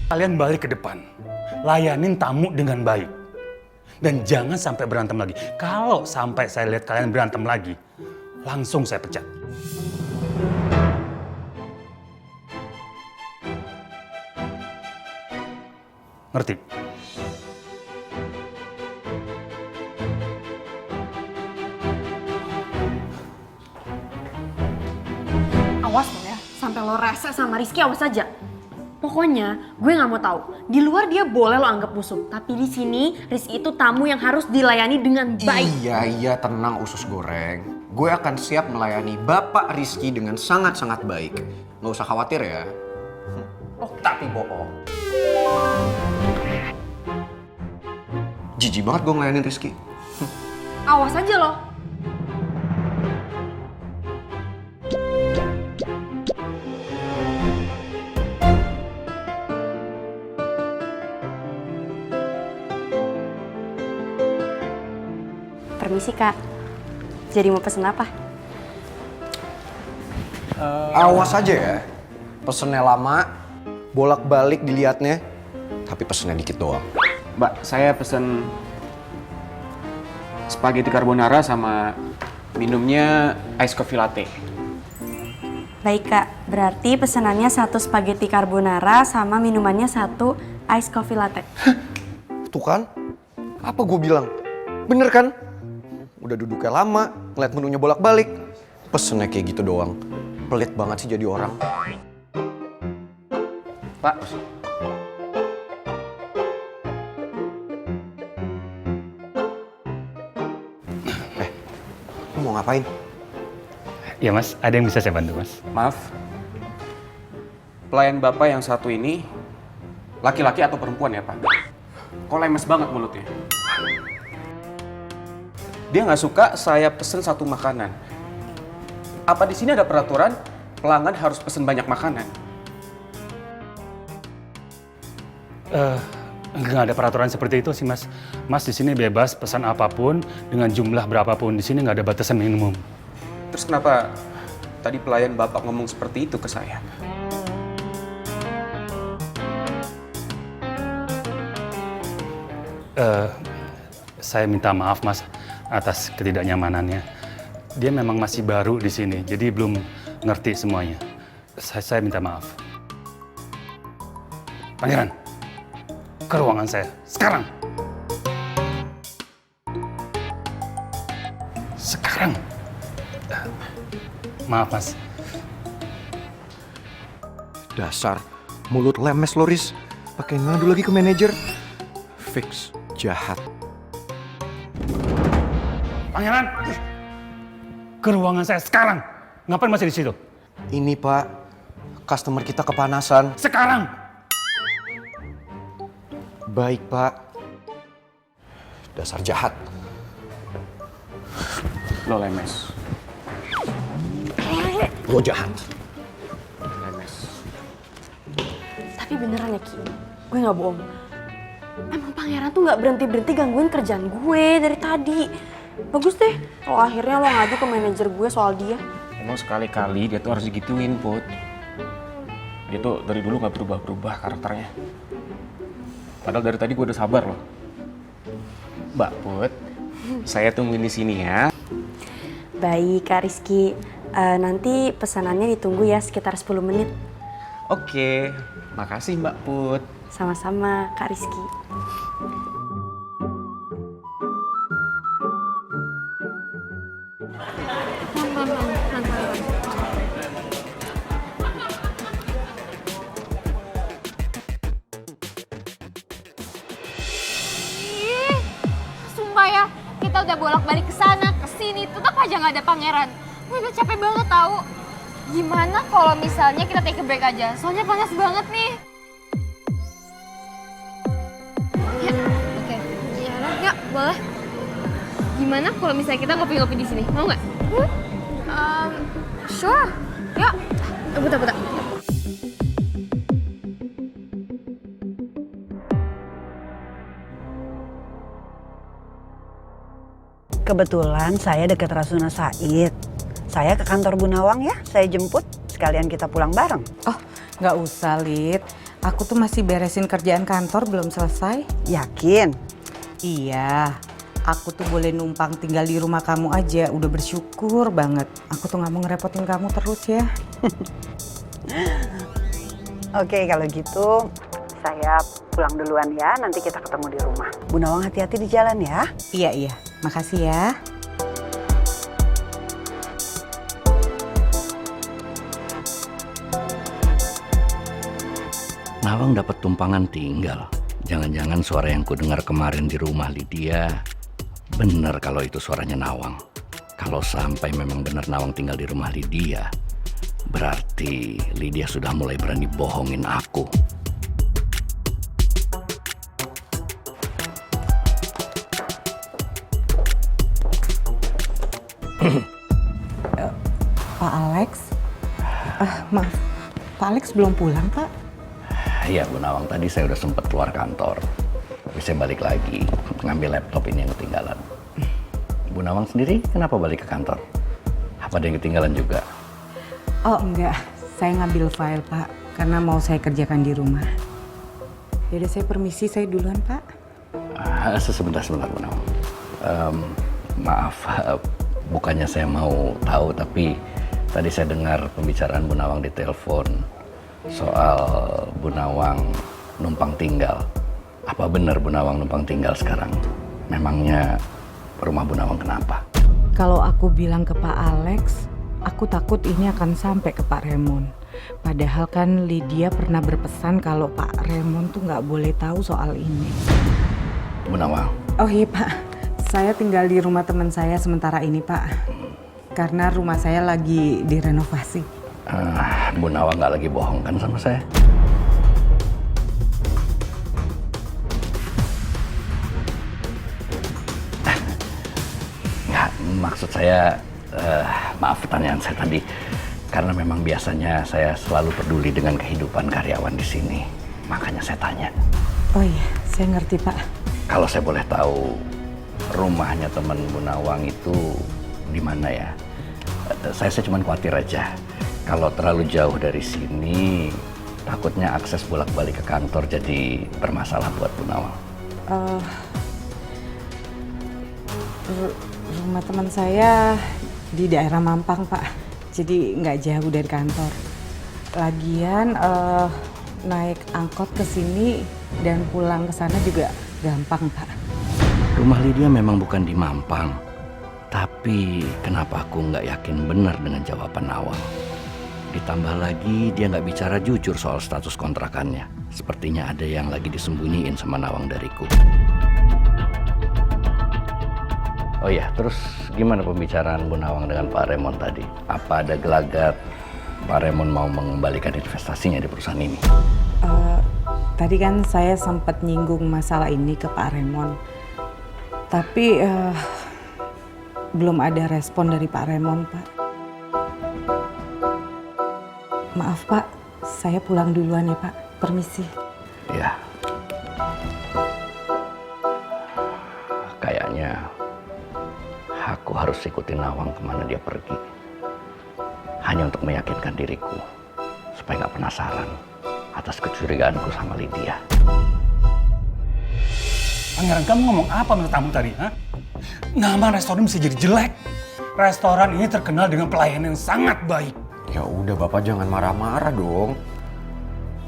Kalian balik ke depan. Layanin tamu dengan baik. Dan jangan sampai berantem lagi. Kalau sampai saya lihat kalian berantem lagi, langsung saya pecat. Ngerti? Awas lo ya, sampai lo rese sama Rizky awas aja. Pokoknya gue nggak mau tahu. Di luar dia boleh lo anggap musuh, tapi di sini Rizky itu tamu yang harus dilayani dengan baik. Iya, tenang usus goreng. Gue akan siap melayani Bapak Rizky dengan sangat-sangat baik. Nggak usah khawatir ya. Oh, tapi bohong. Jijik banget gue ngelayanin Rizky. Awas aja lo. Permisi Kak, jadi mau pesen apa? Awas aja ya. Pesennya lama, bolak-balik dilihatnya, tapi pesennya dikit doang. Mbak, saya pesen spaghetti carbonara sama minumnya ice coffee latte. Baik Kak, berarti pesanannya 1 spaghetti carbonara sama minumannya 1 ice coffee latte. Tuh kan, apa gue bilang? Bener kan? Udah duduknya lama, ngeliat menunya bolak-balik. Pesennya kayak gitu doang. Pelit banget sih jadi orang. Pak, Lu mau ngapain? Iya mas, ada yang bisa saya bantu mas? Maaf, pelayan Bapak yang satu ini laki-laki atau perempuan ya Pak? Kok lemes banget mulutnya? Dia nggak suka saya pesen satu makanan. Apa di sini ada peraturan pelanggan harus pesen banyak makanan? Nggak ada peraturan seperti itu sih mas. Mas di sini bebas pesan apapun dengan jumlah berapapun. Di sini nggak ada batasan minimum. Terus kenapa tadi pelayan Bapak ngomong seperti itu ke saya? Saya minta maaf mas atas ketidaknyamanannya. Dia memang masih baru di sini, jadi belum ngerti semuanya. Saya minta maaf. Pangeran, ke ruangan saya sekarang. Sekarang. Maaf mas. Dasar, mulut lemes lo, Riz. Pakai ngadu lagi ke manajer. Fix, jahat. Pangeran, ke ruangan saya sekarang. Ngapain masih di situ? Ini Pak, customer kita kepanasan. Sekarang. Baik Pak. Dasar jahat. Lo lemes. Lo jahat. Lemes. Tapi beneran ya Ki, gue gak bohong. Emang pangeran tuh gak berhenti-berhenti gangguin kerjaan gue dari tadi. Bagus deh kalau akhirnya lo ngadu ke manajer gue soal dia. Emang sekali-kali dia tuh harus digituin, Put. Dia tuh dari dulu gak berubah-berubah karakternya. Padahal dari tadi gue udah sabar loh. Mbak Put, saya tungguin di sini ya. Baik Kak Rizky, nanti pesanannya ditunggu ya sekitar 10 menit. Oke, makasih Mbak Put. Sama-sama Kak Rizky. Ih, sumpah ya, kita udah bolak-balik ke sana, ke sini, tetap aja nggak ada pangeran. Gue udah capek banget tahu. Gimana kalau misalnya kita take a break aja? Soalnya panas banget nih. Ya, oke. Ya, yuk, boleh. Gimana kalau misalnya kita ngopi-ngopi di sini? Mau nggak? Sure. Yuk. Buta. Kebetulan saya dekat Rasuna Said. Saya ke kantor Bu Nawang ya, saya jemput. Sekalian kita pulang bareng. Oh, nggak usah, Lid. Aku tuh masih beresin kerjaan kantor belum selesai. Yakin? Iya. Aku tuh boleh numpang tinggal di rumah kamu aja. Udah bersyukur banget. Aku tuh nggak mau ngerepotin kamu terus ya. Oke, kalau gitu saya pulang duluan ya. Nanti kita ketemu di rumah. Bu Nawang hati-hati di jalan ya. Iya. Makasih ya. Nawang dapat tumpangan tinggal. Jangan-jangan suara yang kudengar kemarin di rumah Lydia bener kalau itu suaranya Nawang. Kalau sampai memang benar Nawang tinggal di rumah Lydia, berarti Lydia sudah mulai berani bohongin aku. Pak Alex? Maaf, Pak Alex belum pulang, Pak? Iya, Bu Nawang, tadi saya udah sempat keluar kantor. Tapi saya balik lagi ngambil laptop ini yang ketinggalan. Bu Nawang sendiri kenapa balik ke kantor? Apa ada yang ketinggalan juga? Oh enggak, saya ngambil file, Pak. Karena mau saya kerjakan di rumah. Yaudah saya permisi, saya duluan, Pak. Sebentar, Bu Nawang. Maaf, bukannya saya mau tahu, tapi tadi saya dengar pembicaraan Bu Nawang di telepon soal Bu Nawang numpang tinggal. Apa benar Bu Nawang numpang tinggal sekarang? Memangnya rumah Bu Nawang kenapa? Kalau aku bilang ke Pak Alex, aku takut ini akan sampai ke Pak Raymond. Padahal kan Lydia pernah berpesan kalau Pak Raymond tuh nggak boleh tahu soal ini. Bu Nawang. Oh iya Pak, saya tinggal di rumah teman saya sementara ini Pak. karena rumah saya lagi direnovasi. Bu Nawang nggak lagi bohong kan sama saya? Nggak, maksud saya, maaf pertanyaan saya tadi. Karena memang biasanya saya selalu peduli dengan kehidupan karyawan di sini. Makanya saya tanya. Oh iya, saya ngerti Pak. Kalau saya boleh tahu, rumahnya teman Bu Nawang itu di mana ya? Saya cuma khawatir aja. Kalau terlalu jauh dari sini, takutnya akses bolak-balik ke kantor jadi bermasalah buat Bu Nawang. Rumah teman saya di daerah Mampang Pak. Jadi nggak jauh dari kantor. Lagian naik angkot ke sini dan pulang ke sana juga gampang Pak. Rumah Lydia memang bukan di Mampang. Tapi kenapa aku nggak yakin benar dengan jawaban Nawang? Ditambah lagi dia nggak bicara jujur soal status kontrakannya. Sepertinya ada yang lagi disembunyiin sama Nawang dariku. Oh iya, terus gimana pembicaraan Bu Nawang dengan Pak Raymond tadi? Apa ada gelagat Pak Raymond mau mengembalikan investasinya di perusahaan ini? Tadi kan saya sempat nyinggung masalah ini ke Pak Raymond. Tapi belum ada respon dari Pak Raymond, Pak. Maaf Pak, saya pulang duluan ya Pak. Permisi. Ya. Kayaknya aku harus ikutin Nawang kemana dia pergi. Hanya untuk meyakinkan diriku supaya nggak penasaran atas kecurigaanku sama Lydia. Pangeran, kamu ngomong apa menurut tamu tadi? Ha? Nama restoran bisa jadi jelek. Restoran ini terkenal dengan pelayanan yang sangat baik. Ya udah Bapak jangan marah-marah dong.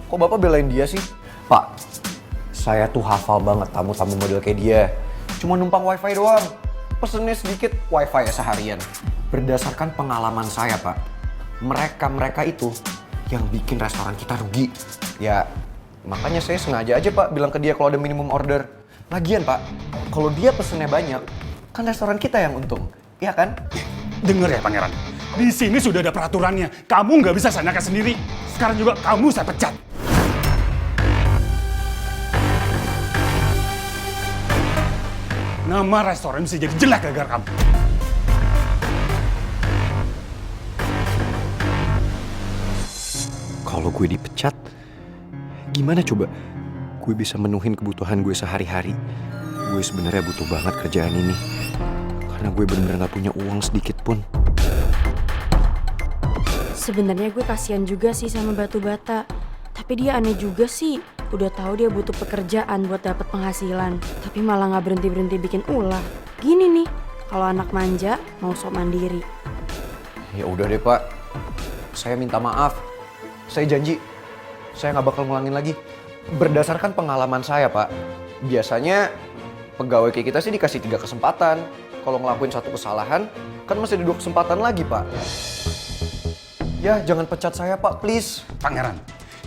Kok Bapak belain dia sih? Pak, saya tuh hafal banget tamu-tamu model kayak dia. Cuma numpang wifi doang. Pesennya sedikit, wifi ya seharian. Berdasarkan pengalaman saya Pak, mereka itu yang bikin restoran kita rugi. Ya makanya saya sengaja aja Pak bilang ke dia kalau ada minimum order. Lagian Pak, kalau dia pesennya banyak, kan restoran kita yang untung, iya kan? Dengar ya Pangeran, di sini sudah ada peraturannya. Kamu nggak bisa seenaknya sendiri. Sekarang juga kamu saya pecat. Nama restoran bisa jadi jelek gara-gara kamu. Kalau gue dipecat, gimana coba gue bisa menuhin kebutuhan gue sehari-hari? Gue sebenarnya butuh banget kerjaan ini. Karena gue bener-bener gak punya uang sedikit pun. Sebenarnya gue kasihan juga sih sama Batu Bata. Tapi dia aneh juga sih. Udah tahu dia butuh pekerjaan buat dapat penghasilan. Tapi malah gak berhenti-berhenti bikin ulah. Gini nih, kalau anak manja mau sok mandiri. Ya udah deh Pak, saya minta maaf. Saya janji, saya gak bakal ngulangin lagi. Berdasarkan pengalaman saya Pak, biasanya pegawai kayak kita sih dikasih 3 kesempatan. Kalau ngelakuin 1 kesalahan, kan masih ada 2 kesempatan lagi Pak. Ya jangan pecat saya Pak, please. Pangeran,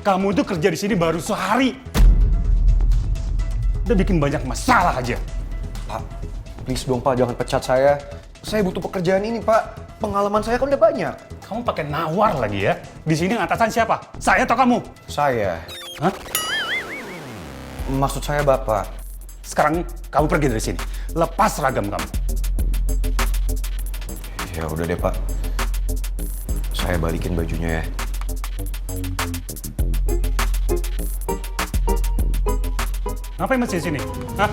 kamu itu kerja di sini baru sehari. Udah bikin banyak masalah aja. Pak, please dong Pak, jangan pecat saya. Saya butuh pekerjaan ini Pak. Pengalaman saya kan udah banyak. Kamu pakai nawar lagi ya? Di sini atasan siapa? Saya atau kamu? Saya. Hah? Maksud saya Bapak. Sekarang kamu pergi dari sini. Lepas seragam kamu. Ya udah deh Pak. Saya balikin bajunya ya. Ngapain masih di sini? Hah?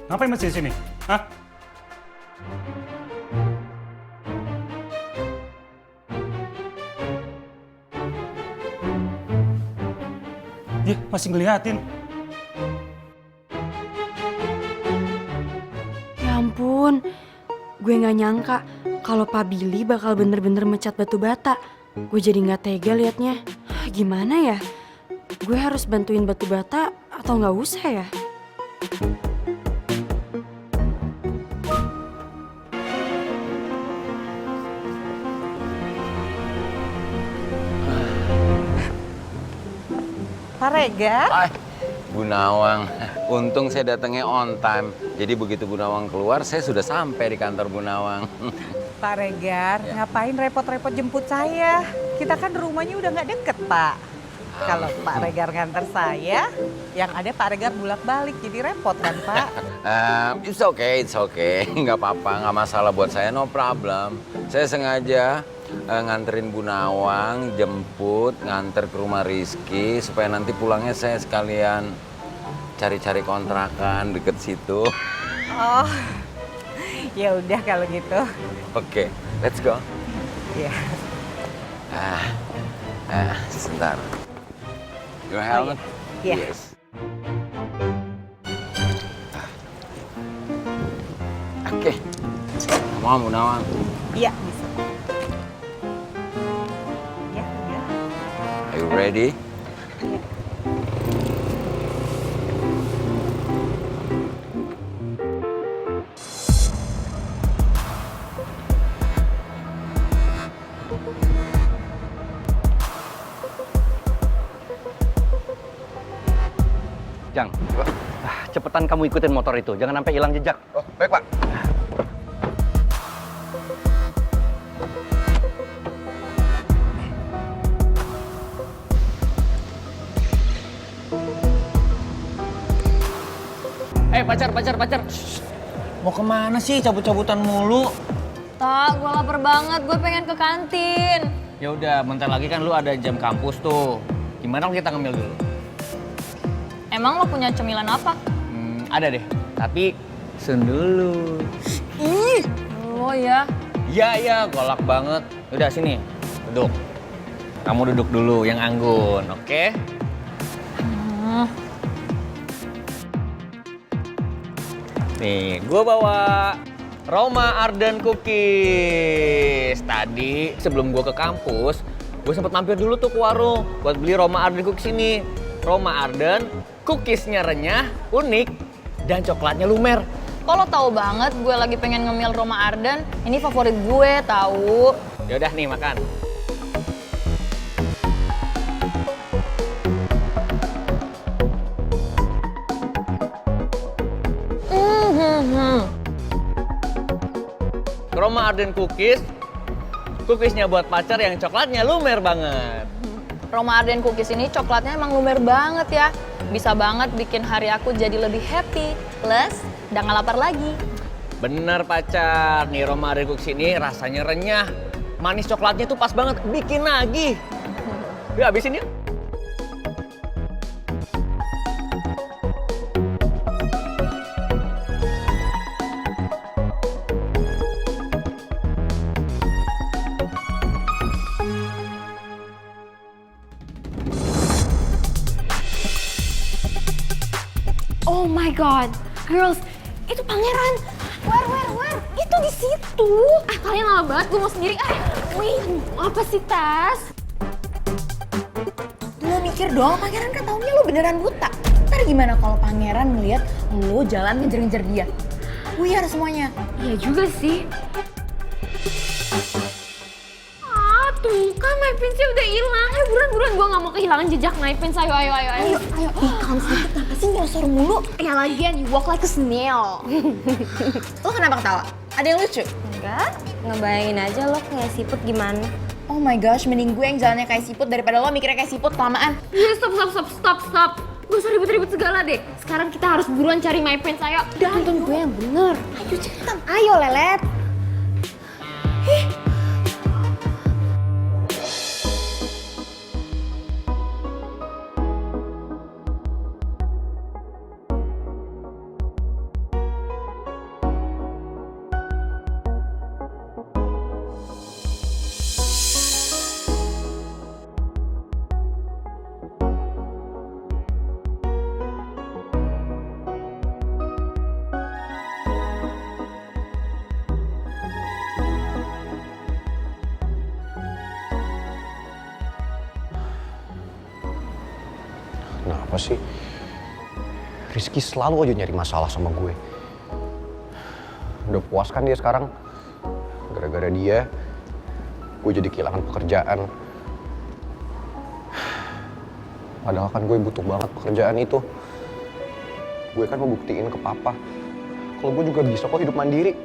Ngapain masih di sini? Hah? Dia masih ngeliatin. Ya ampun, gue gak nyangka kalau Pak Billy bakal bener-bener mecat Batu Bata. Gue jadi gak tega liatnya. Gimana ya? Gue harus bantuin Batu Bata atau gak usah ya? Pak Regar. Hai, Bu Nawang. Untung saya datangnya on time. Jadi begitu Bu Nawang keluar, saya sudah sampai di kantor Bu Nawang. Pak Regar, ngapain repot-repot jemput saya? Kita kan rumahnya udah nggak deket, Pak. Kalau Pak Regar nganter saya, yang ada Pak Regar bolak-balik, jadi repot kan, Pak? It's okay. Nggak apa-apa, nggak masalah buat saya, no problem. Saya sengaja nganterin Bu Nawang, jemput, nganter ke rumah Rizky, supaya nanti pulangnya saya sekalian cari-cari kontrakan deket situ. Oh, ya udah kalau gitu. Oke, let's go. Iya. Sebentar. Your helmet? Iya. Yes. Oke. Come on, Bu Nawang. Iya, bisa. Ya. Are you ready? Jang, cepetan kamu ikutin motor itu, jangan sampai hilang jejak. Oh, baik Pak. Pacar. Shh. Mau kemana sih cabut-cabutan mulu? Tak, gue lapar banget, gue pengen ke kantin. Ya udah, bentar lagi kan lu ada jam kampus tuh. Gimana kalau kita ngemil dulu? Emang lo punya cemilan apa? Ada deh, tapi sun dulu. Ih, lo ya. Iya, golak banget. Udah sini, duduk. Kamu duduk dulu, yang anggun, oke? Nih, gue bawa Roma Arden Cookies. Tadi sebelum gue ke kampus, gue sempat mampir dulu tuh ke warung buat beli Roma Arden Cookies ini. Roma Arden, cookiesnya renyah, unik, dan coklatnya lumer. Kalau tahu banget gue lagi pengen ngemil Roma Arden, ini favorit gue tahu. Ya udah nih makan. Roma Arden Cookies, cookiesnya buat pacar yang coklatnya lumer banget. Roma Arden Cookies ini coklatnya emang lumer banget ya. Bisa banget bikin hari aku jadi lebih happy. Plus, udah nggak lapar lagi. Bener pacar, nih Roma Arden Cookies ini rasanya renyah. Manis coklatnya tuh pas banget, bikin nagih. Yuk habisin yuk. Oh my god, girls, itu pangeran. Where? Itu di situ. Kalian lama banget, gue mau sendiri. Wait, apa sih Tas? Lo mikir dong, pangeran kan taunya lo beneran buta. Ntar gimana kalau pangeran ngeliat lo jalan ngejar-ngejar dia? Buyar semuanya. Iya juga sih. Tuh kan my pins udah hilang. Buruan, gue gak mau kehilangan jejak my pins. Ayo. Kamu sedikit kenapa sih nyosor mulu? Ya lagian, you walk like a snail. Lo kenapa ketawa? Ada yang lucu? Enggak, ngebayangin aja lo kayak siput gimana. Oh my gosh, mending gue yang jalannya kayak siput daripada lo mikirnya kayak siput kelamaan. Iya, stop. Gak usah ribut-ribut segala deh. Sekarang kita harus buruan cari my pins, ayo. Tuntun gue yang bener. Ayo cepetan, ayo lelet. Kenapa sih? Rizky selalu aja nyari masalah sama gue. Udah puas kan dia sekarang? Gara-gara dia, gue jadi kehilangan pekerjaan. Padahal kan gue butuh banget pekerjaan itu. Gue kan mau buktiin ke papa kalau gue juga bisa kok hidup mandiri.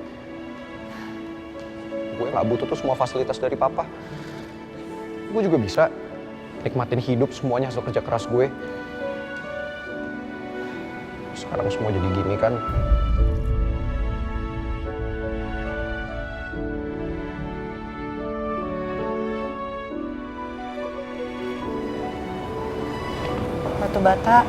Gue nggak butuh tuh semua fasilitas dari papa. Gue juga bisa nikmatin hidup semuanya hasil kerja keras gue. Sekarang semua jadi gini kan. Batu bata.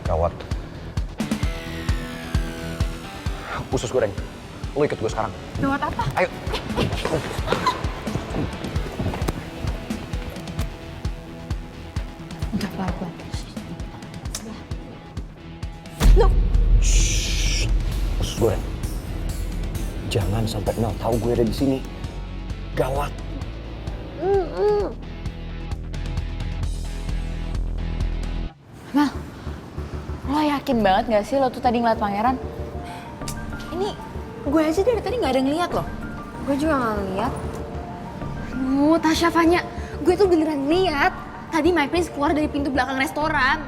Gawat. Usus goreng, lo ikut gue sekarang. Gawat apa? Ayo. Udah pelan-pelan. Loh, Usus goreng. Jangan sampai Mel tahu gue ada di sini. Gawat. Mel, lo yakin banget gak sih lo tuh tadi ngeliat pangeran? Ini gue aja dari tadi gak ada ngeliat loh. gue juga gak ngeliat. Tasya, Fanya, gue tuh beneran lihat. Tadi My Prince keluar dari pintu belakang restoran.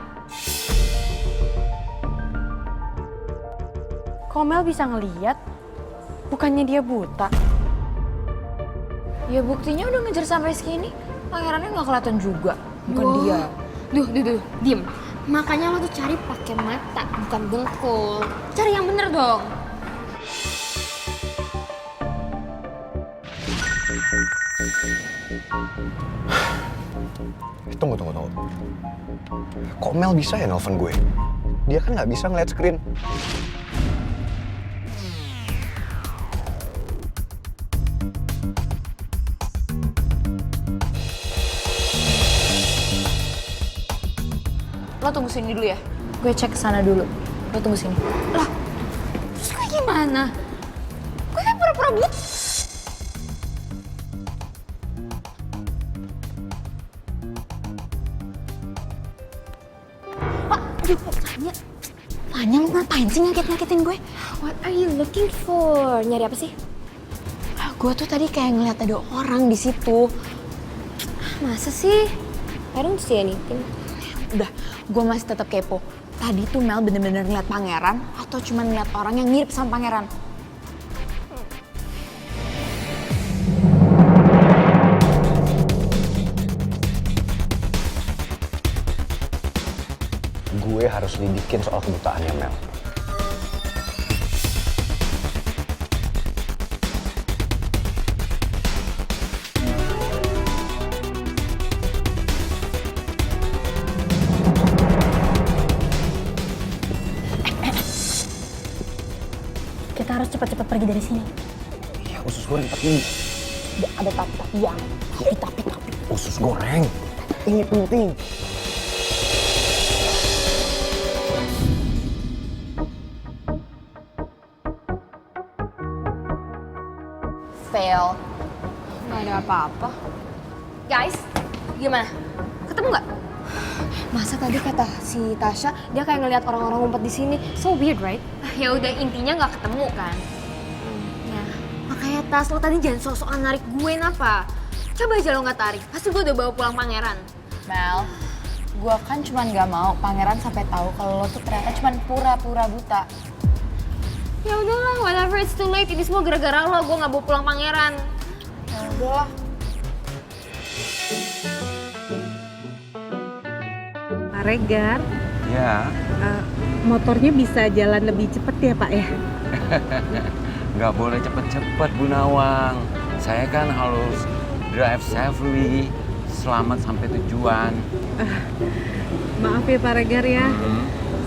Kok Mel bisa ngeliat? Bukannya dia buta? Ya buktinya udah ngejar sampai segini, pangerannya gak kelihatan juga. Bukan Wah. dia. Duh, diem. Makanya lo tuh cari pakai mata, bukan dengkul. Cari yang bener dong. Tunggu. Kok Mel bisa ya nelfon gue? Dia kan nggak bisa ngeliat screen. Lo tunggu sini dulu ya. Gue cek kesana dulu. Lo tunggu sini. Lah, terus gue gimana? Gue kan pura-pura buta. Fanya, lu ngapain sih ngagetin gue? What are you looking for? Nyari apa sih? Gue tuh tadi kayak ngeliat ada orang di situ. Masa sih? I don't see anything. Udah, gue masih tetap kepo. Tadi tuh Mel bener-bener ngeliat pangeran atau cuma ngeliat orang yang mirip sama pangeran? Gue harus lidikin soal kebutaannya Mel. Kita harus cepat-cepat pergi dari sini. Ya usus goreng tapi Gak ada tapi-tapian. Tapi. usus goreng. Ini penting. Fail. Gak ada apa-apa. Guys, gimana? Ketemu nggak? Masa tadi kata si Tasya, dia kayak ngeliat orang-orang ngumpet di sini. So weird, right? Ya udah, intinya nggak ketemu kan? Ya, makanya Tas, lo tadi jangan sok-sokan narik gue napa? Coba aja lo nggak tarik, pasti gue udah bawa pulang pangeran. Mel, gue kan cuma gak mau pangeran sampai tahu kalau lo tuh ternyata cuma pura-pura buta. Ya udahlah, whatever, it's too late. Ini semua gara-gara lo, gue nggak bawa pulang pangeran. Ya udahlah. Pak Regar, Ya, motornya bisa jalan lebih cepet ya Pak ya? nggak boleh cepet-cepet Bu Nawang. Saya kan harus drive safely, selamat sampai tujuan. Maaf ya Pak Regar ya,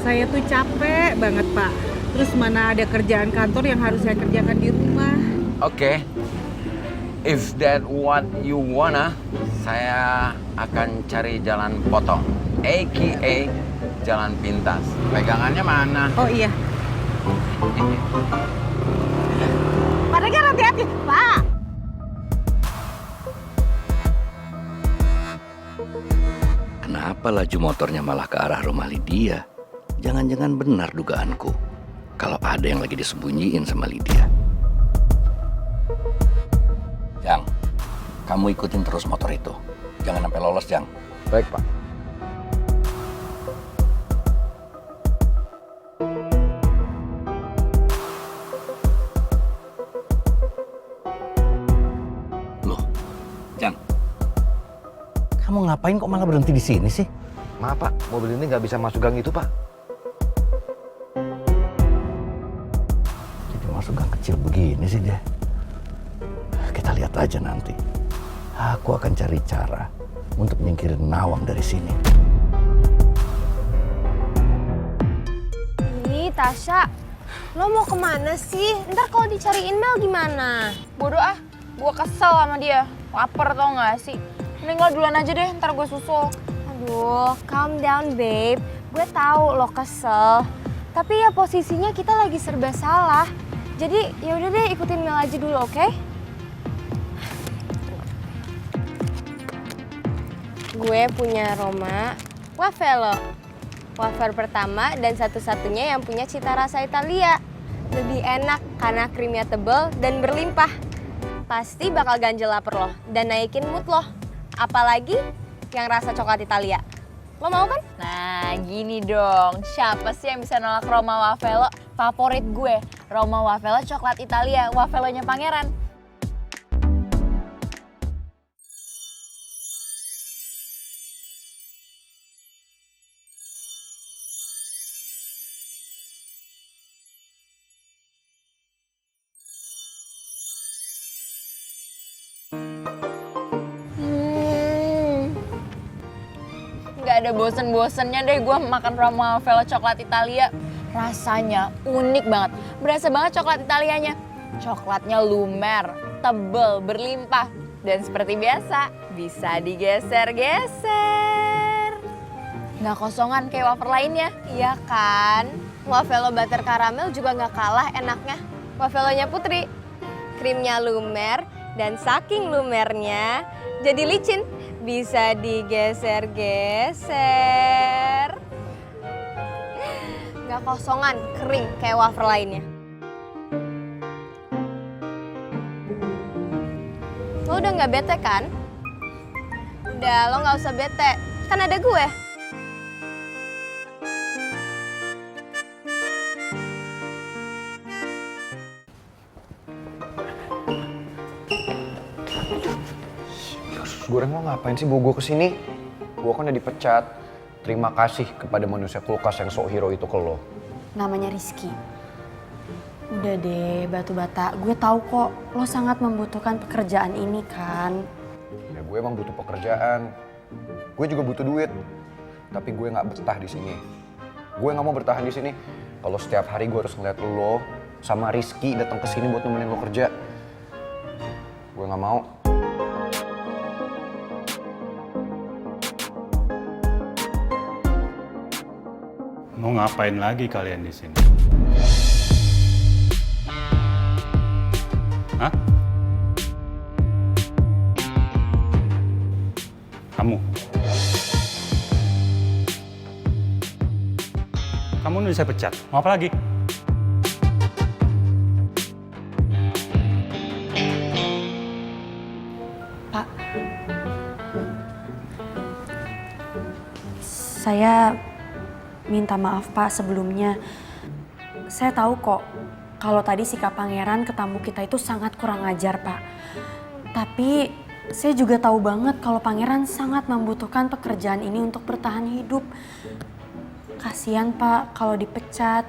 saya tuh capek banget Pak. Terus mana ada kerjaan kantor yang harus saya kerjakan di rumah. Oke, if that what you wanna, saya akan cari jalan potong, aka jalan pintas. Pegangannya mana? Oh iya. Pak Regar hati-hati. Pak. Kenapa laju motornya malah ke arah rumah Lydia? Jangan-jangan benar dugaanku. Kalau ada yang lagi disembunyiin sama Lydia. Jang, kamu ikutin terus motor itu. Jangan sampai lolos, Jang. Baik, Pak. Loh, Jang. Kamu ngapain kok malah berhenti di sini sih? Maaf, Pak. Mobil ini nggak bisa masuk gang itu, Pak. Jadi masuk gang kecil begini sih dia. Kita lihat aja nanti. Aku akan cari cara untuk nyingkirin Nawang dari sini. Ih, Tasya, lo mau kemana sih? Ntar kalau dicariin Mel gimana? Bodoh ah, gue kesel sama dia. Laper tau gak sih? Mending lo duluan aja deh, ntar gue susul. Aduh, calm down babe. Gue tahu lo kesel. Tapi ya posisinya kita lagi serba salah. Jadi ya udah deh ikutin Mel aja dulu, oke? Gue punya Roma Wafelo. Wafer pertama dan satu-satunya yang punya cita rasa Italia. Lebih enak karena krimnya tebal dan berlimpah. Pasti bakal ganjel lapar lo dan naikin mood lo. Apalagi yang rasa coklat Italia. Lo mau kan? Nah gini dong, siapa sih yang bisa nolak Roma Wafelo? Favorit gue, Roma Wafelo coklat Italia, wafelonya pangeran. Gak ada bosen-bosennya deh gue makan Roma Wafelo coklat Italia. Rasanya unik banget, berasa banget coklat Italianya. Coklatnya lumer, tebel, berlimpah. Dan seperti biasa, bisa digeser-geser. Gak kosongan kayak wafer lainnya. Iya kan? Wafelo butter caramel juga gak kalah enaknya. Wafelonya Putri. Krimnya lumer dan saking lumernya jadi licin. Bisa digeser-geser. Gak kosongan, kering kayak wafer lainnya. Lo udah gak bete kan? Udah, lo gak usah bete. Kan ada gue. Goreng, lo ngapain sih bawa gue kesini? Gue kan udah dipecat. Terima kasih kepada manusia kulkas yang sok hero itu ke lo. Namanya Rizky. Udah deh, batu bata. Gue tahu kok lo sangat membutuhkan pekerjaan ini kan. Ya gue emang butuh pekerjaan. Gue juga butuh duit. Tapi gue nggak betah di sini. Gue nggak mau bertahan di sini kalau setiap hari gue harus ngeliat lo sama Rizky datang ke sini buat nemenin lo kerja. Gue nggak mau. Mau ngapain lagi kalian di sini? Hah? Kamu? Kamu udah saya pecat. Mau apa lagi? Pak, saya minta maaf Pak sebelumnya. Saya tahu kok kalau tadi sikap pangeran ke tamu kita itu sangat kurang ajar Pak. Tapi saya juga tahu banget kalau pangeran sangat membutuhkan pekerjaan ini untuk bertahan hidup. Kasian Pak kalau dipecat.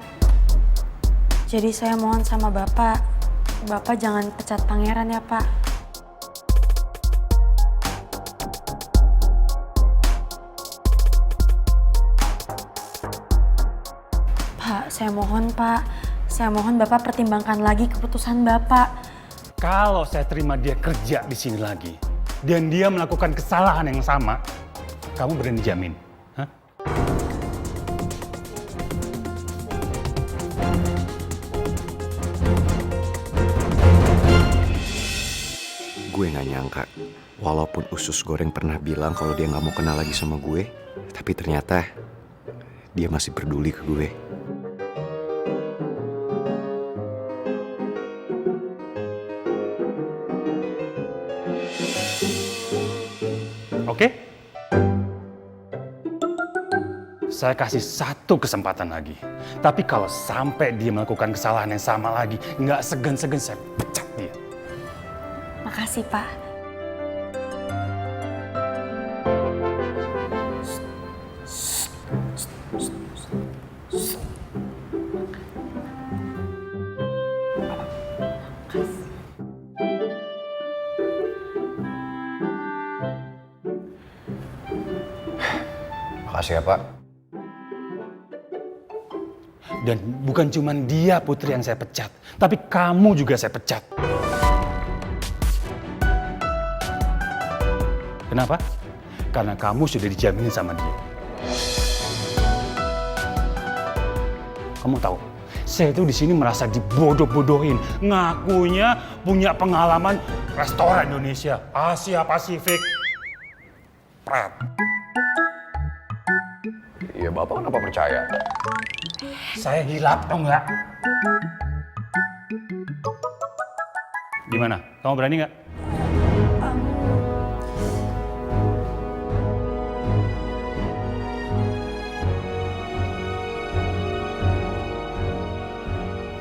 Jadi saya mohon sama Bapak jangan pecat pangeran ya Pak. Pak, saya mohon Bapak pertimbangkan lagi keputusan Bapak. Kalau saya terima dia kerja di sini lagi, dan dia melakukan kesalahan yang sama, kamu berani jamin? Hah? Gue gak nyangka, walaupun usus goreng pernah bilang kalau dia gak mau kenal lagi sama gue, tapi ternyata dia masih peduli ke gue. Oke? Saya kasih satu kesempatan lagi. Tapi kalau sampai dia melakukan kesalahan yang sama lagi, nggak segan-segan saya pecat dia. Makasih, Pak. Makasih ya, Pak. Dan bukan cuma dia Putri yang saya pecat, tapi kamu juga saya pecat. Kenapa? Karena kamu sudah dijamin sama dia. Kamu tahu, saya itu di sini merasa dibodoh-bodohin, ngakunya punya pengalaman restoran Indonesia, Asia Pasifik. Pret. Iya, Bapak kenapa percaya? Saya hilap, tau nggak? Gimana? Kamu berani nggak?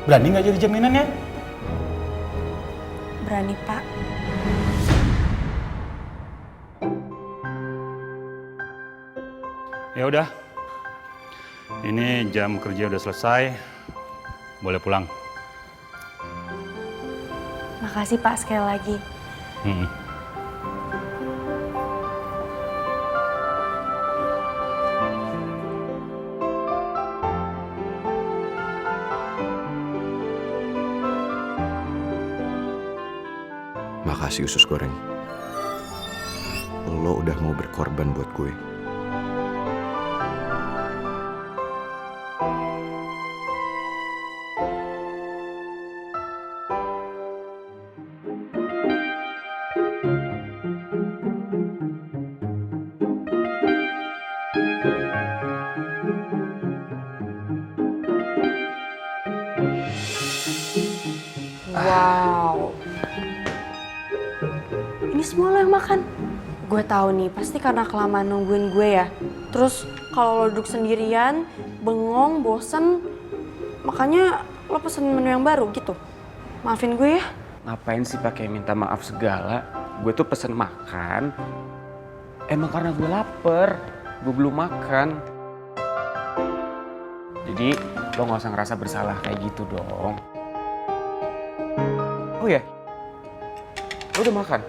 Berani nggak jadi jaminannya? Berani, Pak. Ya udah. Ini jam kerja udah selesai. Boleh pulang. Makasih, Pak, sekali lagi. Makasih usus goreng. Lo udah mau berkorban buat gue. Wow. Ini semua lo yang makan? Gue tahu nih, pasti karena kelamaan nungguin gue ya. Terus kalau lo duduk sendirian, bengong, bosen, makanya lo pesen menu yang baru gitu. Maafin gue ya. Ngapain sih pakai minta maaf segala? Gue tuh pesen makan. Emang karena gue lapar, gue belum makan. Jadi lo gak usah ngerasa bersalah kayak gitu dong. Oh ya, lo udah makan?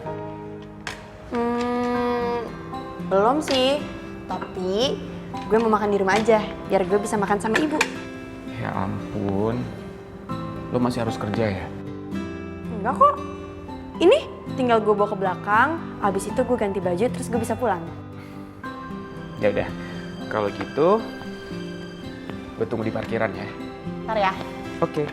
Belum sih, tapi gue mau makan di rumah aja, biar gue bisa makan sama ibu. Ya ampun, lo masih harus kerja ya? Enggak kok, ini tinggal gue bawa ke belakang, abis itu gue ganti baju terus gue bisa pulang. Ya udah, kalau gitu gue tunggu di parkiran ya. Ntar ya. Oke.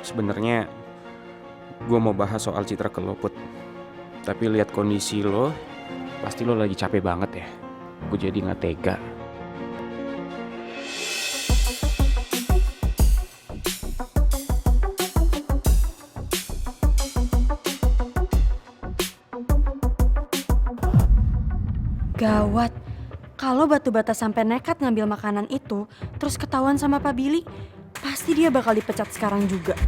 Sebenarnya gue mau bahas soal Citra ke lo, Put. Tapi lihat kondisi lo, pasti lo lagi capek banget ya. Gue jadi nggak tega. Gawat, kalau batu bata sampai nekat ngambil makanan itu, terus ketahuan sama Pak Billy, pasti dia bakal dipecat sekarang juga.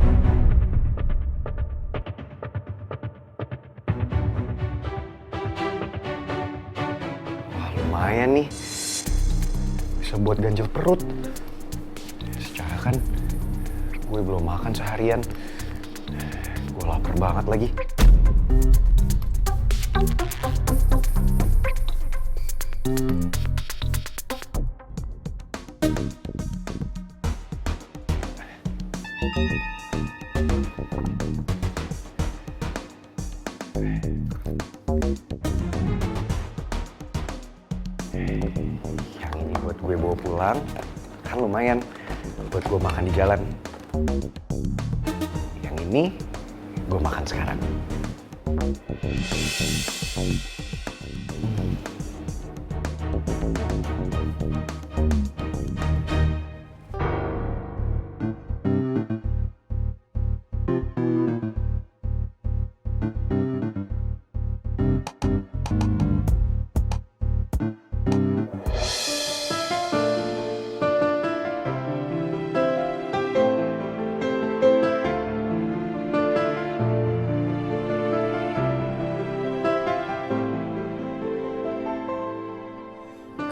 Wah, lumayan nih. Bisa buat ganjel perut. Secara kan gue belum makan seharian. Gue lapar banget lagi. pulang, kan lumayan buat gue makan di jalan. Yang ini gue makan sekarang.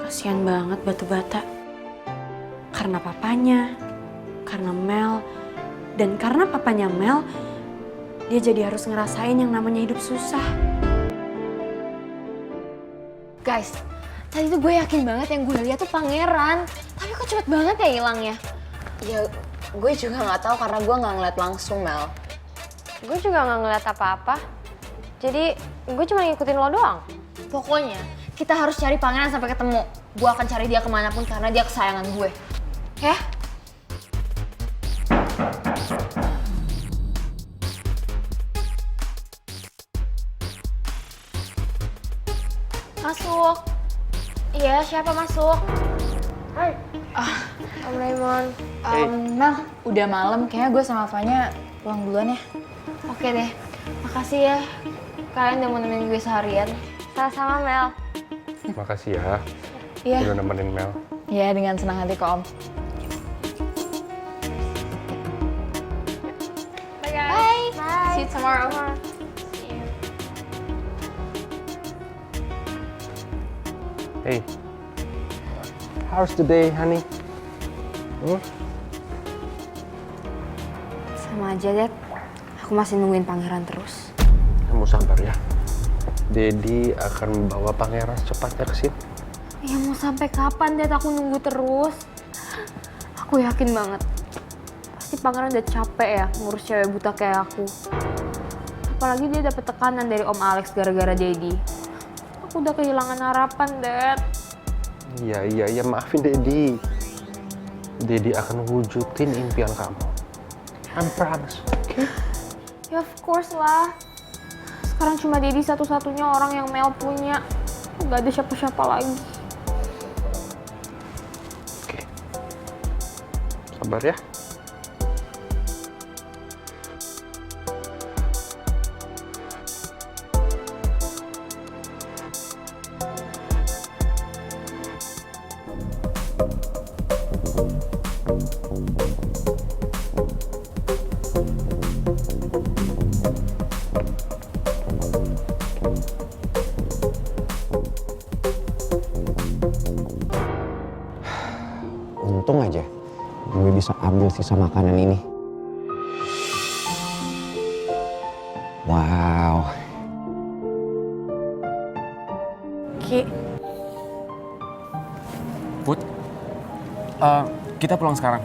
Kasian banget Batu Bata. Karena papanya, karena Mel, dan karena papanya Mel, dia jadi harus ngerasain yang namanya hidup susah. Guys, tadi tuh gue yakin banget yang gue lihat tuh pangeran. Tapi kok cepet banget ya hilangnya? Ya, gue juga nggak tahu karena gue nggak ngeliat langsung, Mel. Gue juga nggak ngeliat apa-apa. Jadi gue cuma ngikutin lo doang. Pokoknya kita harus cari pangeran sampai ketemu. Gue akan cari dia kemanapun karena dia kesayangan gue. Ya? Masuk. Iya, siapa masuk? Hai. Om Raymond. Mel, udah malam. Kayaknya gue sama Fanya pulang duluan ya. Oke deh. Makasih ya. Kalian udah mau nemenin gue seharian. Sama-sama Mel. Makasih ya. Iya. Udah nemenin Mel. Iya, dengan senang hati kok, Om. Bye guys. Bye. See you tomorrow. Hey, how's the day, honey? Sama aja, Dad. Aku masih nungguin pangeran terus. Kamu sabar ya. Daddy akan membawa pangeran secepatnya ke sini. Ya mau sampai kapan, Dad? Aku nunggu terus. Aku yakin banget. Pasti pangeran udah capek ya ngurus cewek buta kayak aku. Apalagi dia dapet tekanan dari Om Alex gara-gara Daddy. Aku udah kehilangan harapan, Dad. Iya, maafin Daddy. Daddy akan wujudin impian kamu. I promise, okay? Ya of course lah. Sekarang cuma Daddy satu-satunya orang yang Mel punya. Gak ada siapa-siapa lagi. Oke. Sabar ya. Untung aja gue bisa ambil sisa makanan ini. Wow. Ki. Put, kita pulang sekarang.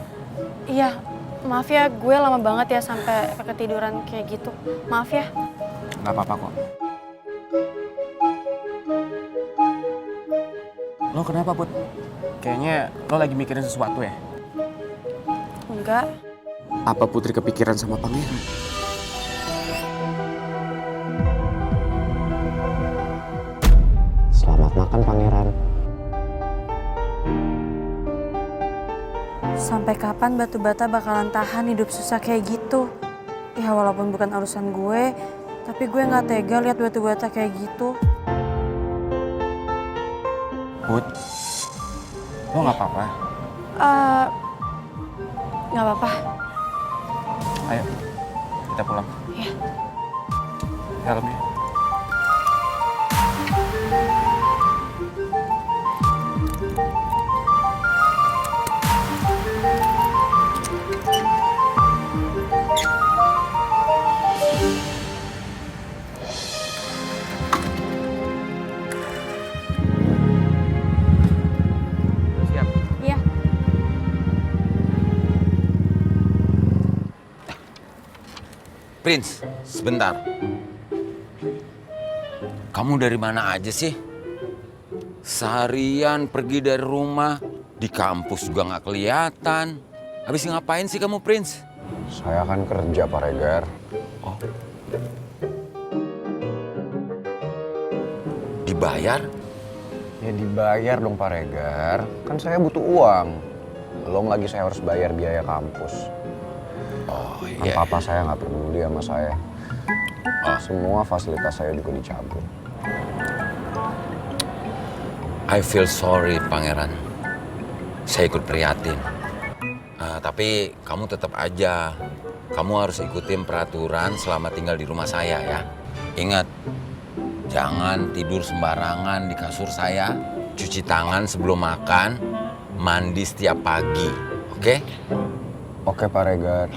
Iya, maaf ya gue lama banget ya sampai ketiduran kayak gitu. Maaf ya. Gak apa-apa kok. Lo kenapa, Put? Kayaknya lo lagi mikirin sesuatu ya? Enggak. Apa Putri kepikiran sama pangeran? Selamat makan pangeran. Sampai kapan Batu Bata bakalan tahan hidup susah kayak gitu? Ya walaupun bukan urusan gue, tapi gue nggak tega lihat Batu Bata kayak gitu. Put, lo nggak apa-apa? Nggak apa-apa. Ayo, kita pulang. Iya. Helmnya. Siap. Iya. Prince, sebentar. Kamu dari mana aja sih? Seharian pergi dari rumah, Di kampus juga nggak kelihatan. Habis ngapain sih kamu, Prince? Saya kan kerja, Pak Regar. Oh. Dibayar? Ya dibayar dong, Pak Regar. Kan saya butuh uang. Belum lagi saya harus bayar biaya kampus. Oh kan iya. papa saya nggak peduli sama saya. Semua fasilitas saya juga dicabut. I feel sorry, Pangeran. Saya ikut prihatin. Tapi kamu tetap aja. Kamu harus ikutin peraturan selama tinggal di rumah saya ya. Ingat, jangan tidur sembarangan di kasur saya. Cuci tangan sebelum makan. Mandi setiap pagi. Oke? Oke, Pak Regar.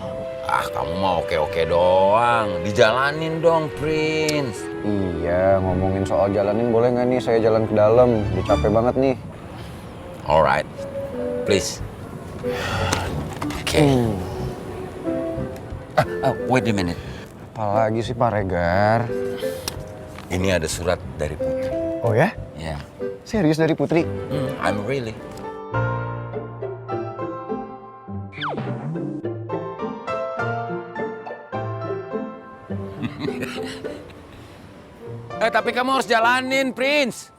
Kamu mah oke-oke doang. Dijalanin dong, Prince. Iya, ngomongin soal jalanin boleh nggak nih saya jalan ke dalam? Udah capek banget nih. Alright, please. Oke. Wait a minute. Apalagi sih Pak Regar? Ini ada surat dari Putri. Oh ya? Ya. Serius dari Putri? I'm really. Tapi kamu harus jalanin, Prince.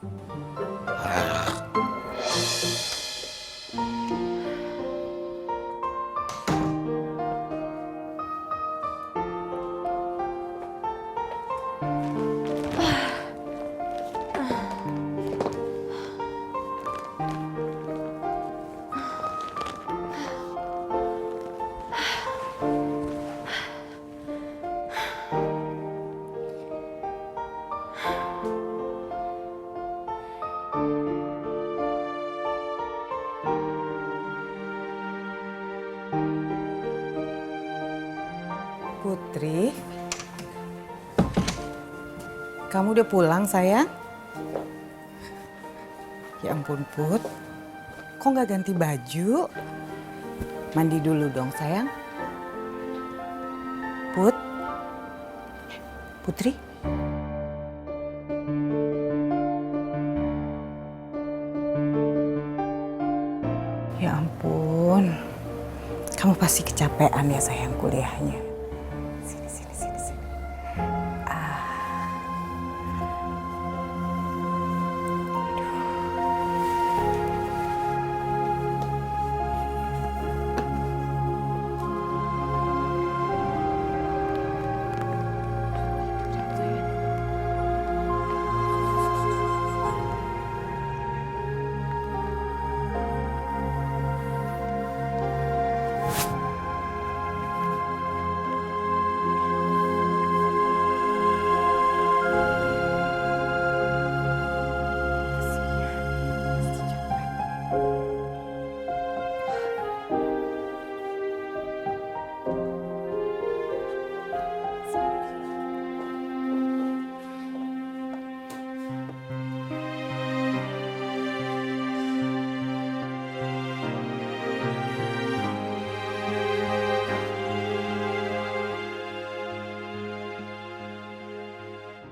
Putri, kamu udah pulang sayang? Ya ampun Put, kok nggak ganti baju? Mandi dulu dong sayang. Put, Putri. Ya ampun, kamu pasti kecapean ya sayang kuliahnya.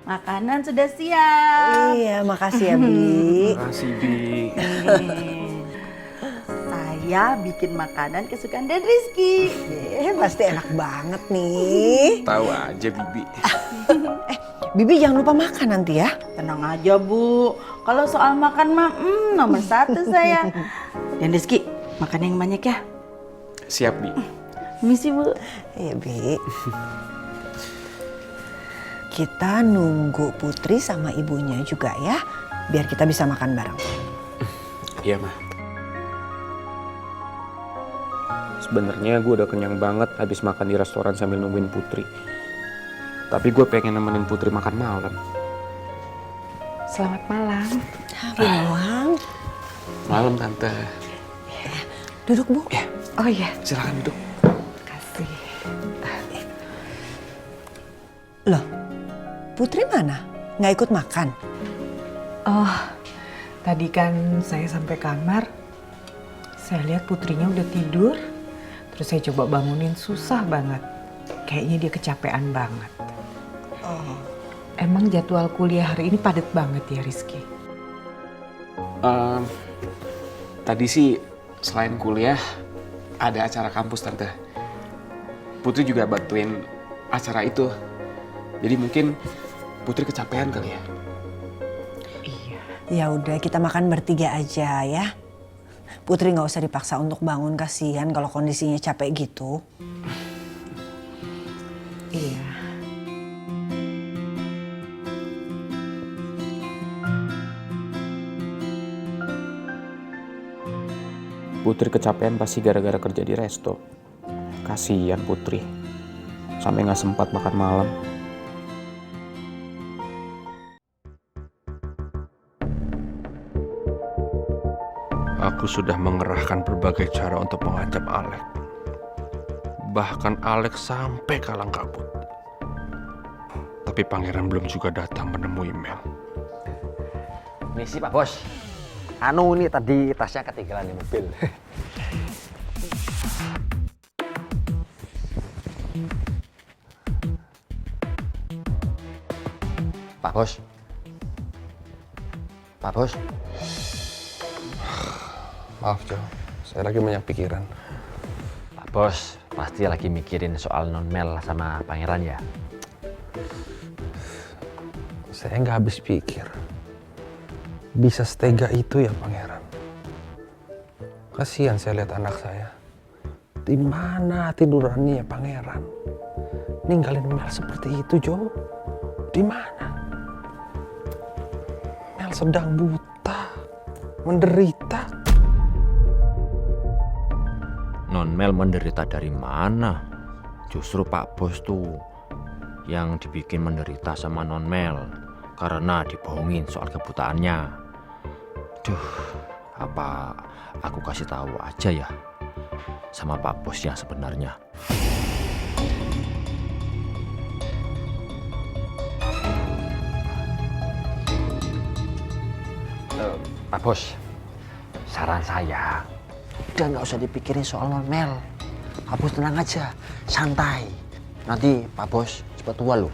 Makanan sudah siap. Iya, makasih ya, Bi. Makasih, Bi. Saya bikin makanan kesukaan Dan Rizky. Pasti enak banget nih. Tahu aja, Bibi. Bibi jangan lupa makan nanti ya. Tenang aja, Bu. Kalau soal makan mah nomor 1 saya. Dan Rizky, makan yang banyak ya. Siap, Bi. Misi, Bu. Iya, Bi. Kita nunggu Putri sama ibunya juga ya, biar kita bisa makan bareng. Iya, Ma. Sebenarnya gue udah kenyang banget habis makan di restoran sambil nungguin Putri. Tapi gue pengen nemenin Putri makan malam. Selamat malam. Malam. Malam, Tante. Duduk, Bu. Ya. Oh iya. Silakan duduk. Kasih. Loh, Putri mana? Nggak ikut makan? Oh, tadi kan saya sampai kamar, saya lihat Putrinya udah tidur, terus saya coba bangunin susah banget. Kayaknya dia kecapean banget. Oh. Emang jadwal kuliah hari ini padat banget ya, Rizky? Tadi sih Selain kuliah, ada acara kampus Tante. Putri juga bantuin acara itu. Jadi mungkin Putri kecapean kali ya. Ya udah, kita makan bertiga aja ya. Putri nggak usah dipaksa untuk bangun, kasihan kalau kondisinya capek gitu. Iya. Putri kecapean pasti gara-gara kerja di resto. Kasihan Putri. Sampai nggak sempat makan malam. Aku sudah mengerahkan berbagai cara untuk mengancam Alex. Bahkan Alex sampai kalang kabut. Tapi pangeran belum juga datang menemui Mel. Misi Pak Bos. Anu ini tadi tasnya ketinggalan di mobil. Pak Bos. Pak Bos. Maaf Jo, saya lagi banyak pikiran. Pak Bos pasti lagi mikirin soal non Mel sama pangeran ya. Saya nggak habis pikir. Bisa setega itu ya pangeran. Kasihan saya lihat anak saya. Di mana tidurannya ya pangeran? Ninggalin Mel seperti itu Jo. Di mana? Mel sedang buta, menderita. Non Mel menderita dari mana? Justru Pak Bos tuh yang dibikin menderita sama Non Mel karena dibohongin soal kebutaannya. Duh, apa aku kasih tahu aja ya sama Pak Bos yang sebenarnya. Pak Bos, saran saya udah nggak usah dipikirin soal non Mel. Pak Bos tenang aja, santai. Nanti Pak Bos cepat tua loh.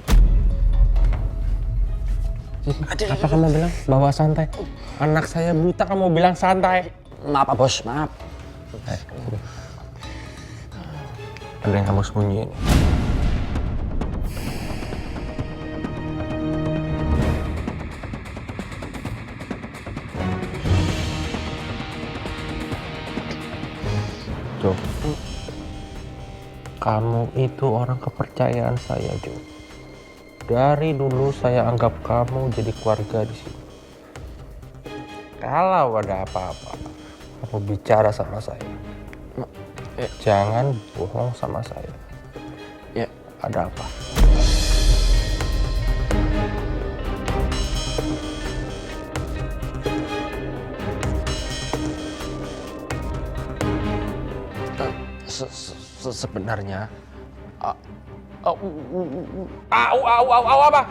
Apa kamu bilang bahwa santai? Anak saya buta, kamu bilang santai. Maaf Pak Bos, maaf. Ada yang kamu sembunyiin. Jo, kamu itu orang kepercayaan saya, Jo. Dari dulu saya anggap kamu jadi keluarga di sini. Kalau ada apa-apa, kamu bicara sama saya. Jangan bohong sama saya. Ya, ada apa? Sebenarnya Au apa?